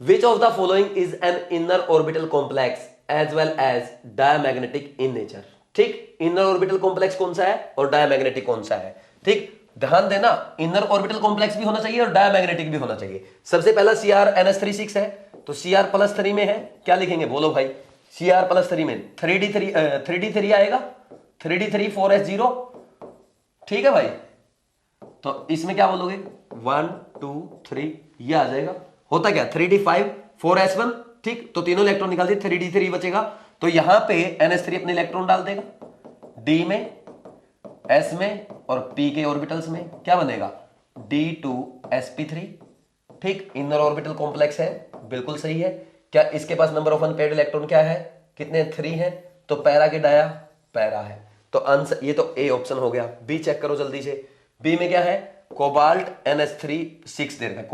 which of the following is an inner orbital complex as well as diamagnetic in nature. ठीक, इनर ऑर्बिटल कॉम्प्लेक्स कौन सा है और डायमैग्नेटिक कौन सा है। ठीक, ध्यान देना, इनर ऑर्बिटल कॉम्प्लेक्स भी होना चाहिए और डायमैग्नेटिक भी होना चाहिए। सबसे पहला CrNH36 है, तो Cr+3 में है, क्या लिखेंगे बोलो भाई, Cr+3 में 3d3 आएगा, 3d3 4s0। ठीक है भाई, तो इसमें क्या बोलोगे, 1 2 3, ये आ जाएगा। होता क्या 3d5 4s1, ठीक, तो तीनों इलेक्ट्रॉन निकाल दिए, 3d3 बचेगा। तो यहां पे NH3 अपने इलेक्ट्रॉन डाल देगा d में, s में और p के ऑर्बिटल्स में, क्या बनेगा d2sp3, ठीक, इनर ऑर्बिटल कॉम्प्लेक्स है, बिल्कुल सही है। क्या इसके पास नंबर ऑफ अनपेयर्ड इलेक्ट्रॉन क्या है, कितने 3 है, तो पैरा के डाया पैरा है, तो आंसर ये तो ए ऑप्शन हो गया। बी चेक करो जल्दी से, बी में क्या है कोबाल्ट NH3 6 दे रखा है,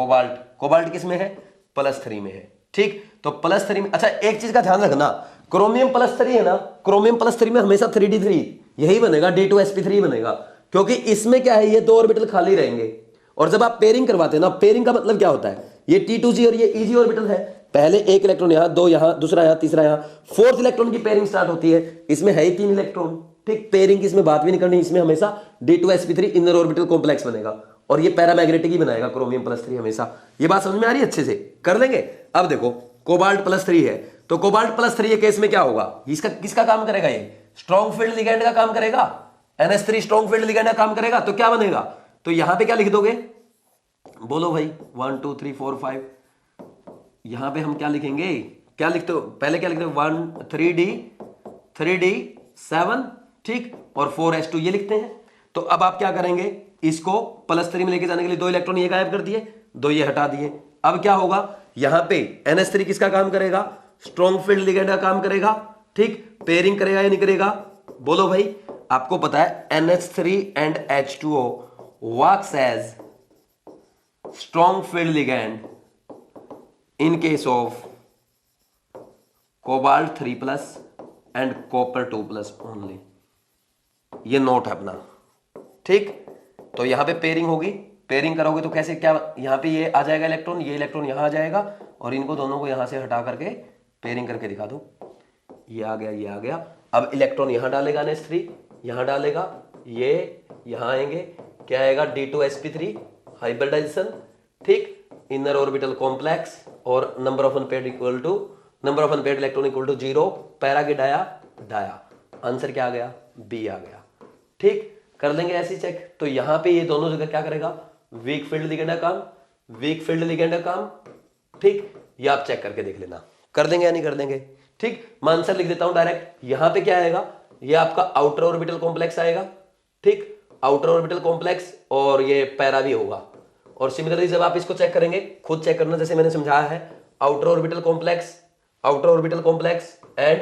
कोबाल्ट किस में है +3 में है, ठीक, तो +3 में। अच्छा एक चीज का ध्यान रखना, क्रोमियम +3 है ना, क्रोमियम +3 में हमेशा 3d3 यही बनेगा, d2sp3 बनेगा, क्योंकि इसमें क्या है ये 2 ऑर्बिटल खाली रहेंगे। और जब आप पेयरिंग करवाते हैं ना, पेयरिंग का मतलब क्या होता है, ये T2G और ये EG ऑर्बिटल है, पहले एक इलेक्ट्रॉन यहां, दो यहां, दूसरा यहां, तीसरा यहां, फोर्थ इलेक्ट्रॉन की पेयरिंग स्टार्ट होती है। इसमें है ही 3 इलेक्ट्रॉन, ठीक, पेयरिंग की इसमें बात भी नहीं करनी, इसमें हमेशा d2sp3 इनर ऑर्बिटल कॉम्प्लेक्स बनेगा और ये पैरामैग्नेटिक ही बनाएगा क्रोमियम +3 हमेशा। ये बात समझ में आ रही है, अच्छे से कर लेंगे। अब देखो कोबाल्ट +3 है, तो कोबाल्ट +3 के केस में क्या होगा, इसका किसका काम करेगा, ये स्ट्रॉन्ग फील्ड लिगैंड का काम करेगा, NH3 स्ट्रॉन्ग फील्ड लिगैंड का काम करेगा, तो क्या बनेगा, तो यहां पे क्या लिख दोगे, बोलो भाई 1 2 3 4 5, यहां पे हम क्या लिखेंगे, क्या लिखते हो, पहले क्या लिखते हो 1 3d 7, ठीक, और 4s2 ये लिखते हैं। तो अब आप क्या करेंगे, इसको +3 में लेके जाने के लिए 2 इलेक्ट्रॉन ये गायब कर दिए, 2 ये हटा दिए। अब क्या होगा, यहां पे NH3 किसका काम करेगा, स्ट्रॉन्ग फील्ड लिगैंड का काम करेगा, ठीक, पेयरिंग करेगा या नहीं करेगा, बोलो भाई। आपको पता है NH3 and H2O works as strong field ligand in case of cobalt 3+ and copper 2+ only, ये नोट है अपना, ठीक। तो यहां पे पेयरिंग होगी, पेयरिंग करोगे तो कैसे, क्या यहां पे ये आ जाएगा इलेक्ट्रॉन, ये इलेक्ट्रॉन यहां आ जाएगा और इनको दोनों को यहां से हटा करके पेयरिंग करके दिखा दो, ये आ गया, ये आ गया। अब इलेक्ट्रॉन यहां डालेगा NH3, यहां डालेगा, ये यहां आएंगे, क्या आएगा d2sp3 हाइब्रिडाइजेशन, ठीक, इनर ऑर्बिटल कॉम्प्लेक्स और number of unpaired electron equal to 0, para के डाया, आंसर क्या आ गया, बी आ गया, ठीक। कर लेंगे ऐसी चेक, तो यहां पे ये दोनों जगह क्या करेगा, वीक फील्ड लिगैंड का काम, वीक फील्ड लिगैंड का काम, ठीक, ये आप चेक करके देख लेना, कर देंगे या नहीं कर देंगे, ठीक। मैं आंसर लिख देता हूं डायरेक्ट, यहां पे क्या आएगा, ये आपका आउटर ऑर्बिटल कॉम्प्लेक्स आएगा, ठीक, आउटर ऑर्बिटल कॉम्प्लेक्स, और ये पैरा भी होगा। और सिमिलरली जब आप इसको चेक करेंगे, खुद चेक करना जैसे मैंने समझाया है, outer orbital complex and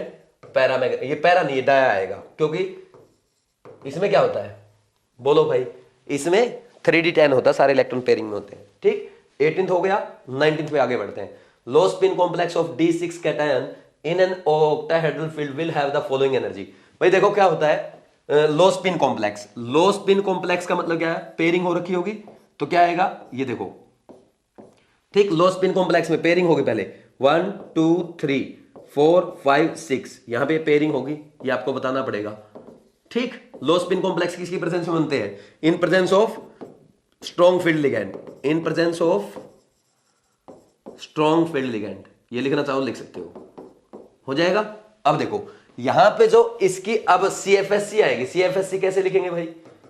paramagnetic, ये पैरा नहीं, ये डाया आएगा, क्योंकि इसमें क्या होता है, बोलो भाई, इसमें 3d10 होता है, सारे इलेक्ट्रॉन पेयरिंग में होते हैं, ठीक। 18th हो गया, 19th पे आगे बढ़ते हैं। लो spin complex of d6 cation in an octahedral field will have the following energy. भाई देखो क्या होता है लो स्पिन कॉम्प्लेक्स का मतलब क्या है, पेयरिंग हो रखी होगी, तो क्या आएगा, ये देखो, ठीक, लो स्पिन कॉम्प्लेक्स में पेयरिंग होगी, पहले 1 2 3 4 5 6, यहां पे पेयरिंग होगी, ये आपको बताना पड़ेगा, ठीक। लो स्पिन कॉम्प्लेक्स किसकी प्रेजेंस में बनते हैं, in presence of strong field ligand, in presence of strong field ligand, ये लिखना चाहो लिख सकते हो जाएगा। अब देखो यहां पे जो इसकी अब CFSC आएगी, CFSC कैसे लिखेंगे भाई,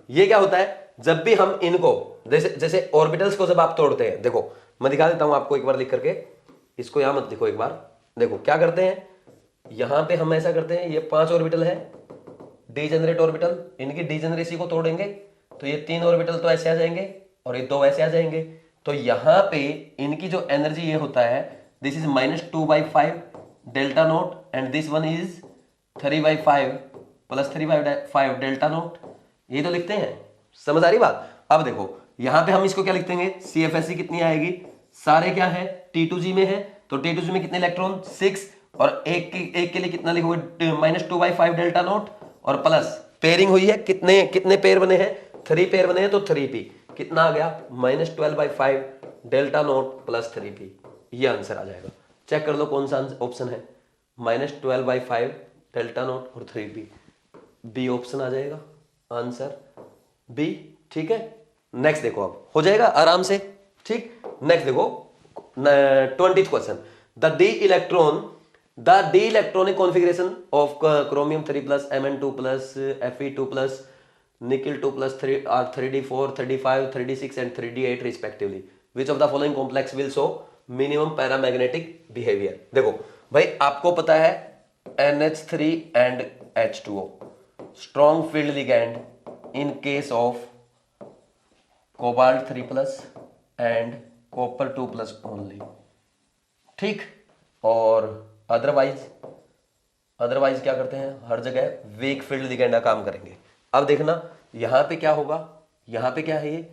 ये क्या होता है, जब भी हम इनको जैसे ऑर्बिटल्स को जब आप तोड़ते हैं, देखो मैं दिखा देता हूं आपको एक बार लिख करके, इसको यहां मत लिखो, एक बार देखो क्या करते हैं, यहां पे हम ऐसा करते हैं, ये 5 ऑर्बिटल है, डीजेनरेट ऑर्बिटल, इनकी डीजेनरेसी को तोड़ेंगे तो ये 3 ऑर्बिटल तो ऐसे आ जाएंगे और ये 2 ऐसे आ जाएंगे, तो यहां पे इनकी जो एनर्जी ये होता है, this is -2/5 delta naught and this one is 3/5 + 3/5 delta naught, ये तो लिखते हैं, समझ आ रही बात। अब देखो यहां पे हम इसको क्या लिखते हैं, CFSC कितनी आएगी, सारे क्या है T2G में है, तो T2G में कितने इलेक्ट्रॉन 6, और एक के लिए कितना लिखोगे -2/5 डेल्टा नोट, और प्लस पेयरिंग हुई है, कितने पेयर बने हैं, 3 पेयर बने हैं, तो 3p कितना आ गया -12/5 डेल्टा नोट + 3p, ये आंसर आ जाएगा। चेक कर लो कौन सा ऑप्शन है, -12/5 डेल्टा नोट और 3p, बी ऑप्शन आ जाएगा, आंसर बी, ठीक है। नेक्स्ट देखो, अब हो जाएगा आराम से, ठीक। नेक्स्ट देखो 20th question, the d electronic configuration of chromium 3+ Mn2+ Fe2+ nickel 2+, 3d4 35 36 and 3d8 respectively. Which of the following complex will show minimum paramagnetic behaviour. देखो भाई आपको पता है NH3 and H2O strong field ligand in case of cobalt 3+ and copper 2+ only, ठीक। और otherwise क्या करते हैं, हर जगह वीक फील्ड लिगैंड का काम करेंगे। अब देखना यहां पे क्या होगा, यहां पे क्या है, ये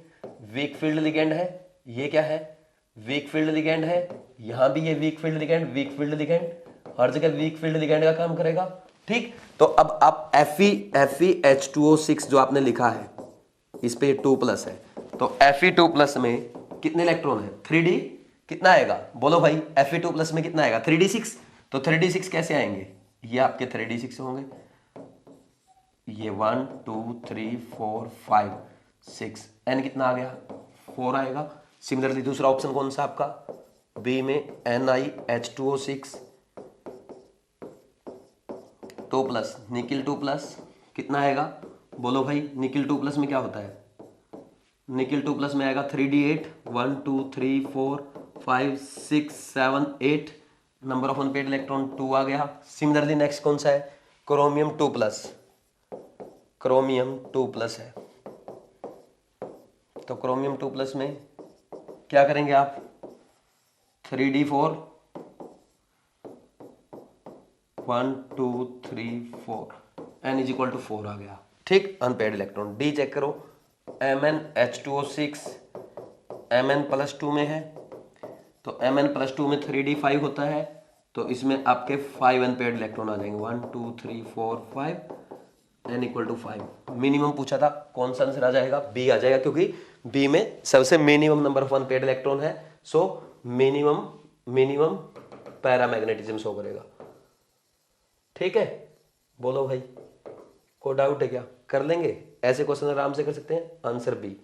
वीक फील्ड लिगैंड है, ये क्या है, वीक फील्ड लिगैंड है, यहां भी ये वीक फील्ड लिगैंड, हर जगह वीक फील्ड लिगैंड का काम करेगा, ठीक। तो अब आप FeH2O6 जो आपने लिखा है इस पे 2+ है, तो Fe2+ में कितने इलेक्ट्रॉन है, 3D कितना आएगा, बोलो भाई Fe2+ में कितना आएगा, 3D6। तो 3D6 कैसे आएंगे, ये आपके 3D6 होंगे, ये 1 2 3 4 5 6, N कितना आ गया, 4 आएगा। सिमिलरली दूसरा ऑप्शन कौन सा आपका, बी में NiH2O6 2+, निकिल 2+, कितना आएगा, बोलो भाई निकिल 2+ में क्या होता है, निकिल 2+ में आएगा 3D8, 1 2 3 4 5 6 7 8, number of unpaired electron 2 आ गया। सिमिलरली नेक्स्ट कौन सा है, क्रोमियम 2+, क्रोमियम 2+ है, तो क्रोमियम 2+ में क्या करेंगे आप, 3D4 1 2 3 4, N = 4 आ गया, ठीक। अनपेड इलेक्ट्रॉन डी चेक करो, MnH2O6 Mn+2 में है, तो Mn+2 में 3D5 होता है, तो इसमें आपके 5 अनपेड इलेक्ट्रॉन आ जाएंगे, 1 2 3 4 5, N = 5। मिनिमम पूछा था, कौन सा आंसर आ जाएगा, बी आ जाएगा, क्योंकि बी में सबसे minimum number of unpaired electron है, सो मिनिमम पैरामैग्नेटिज्म शो करेगा, ठीक है। बोलो भाई, कोई डाउट है क्या, कर लेंगे, ऐसे क्वेश्चन आराम से कर सकते हैं, आंसर बी।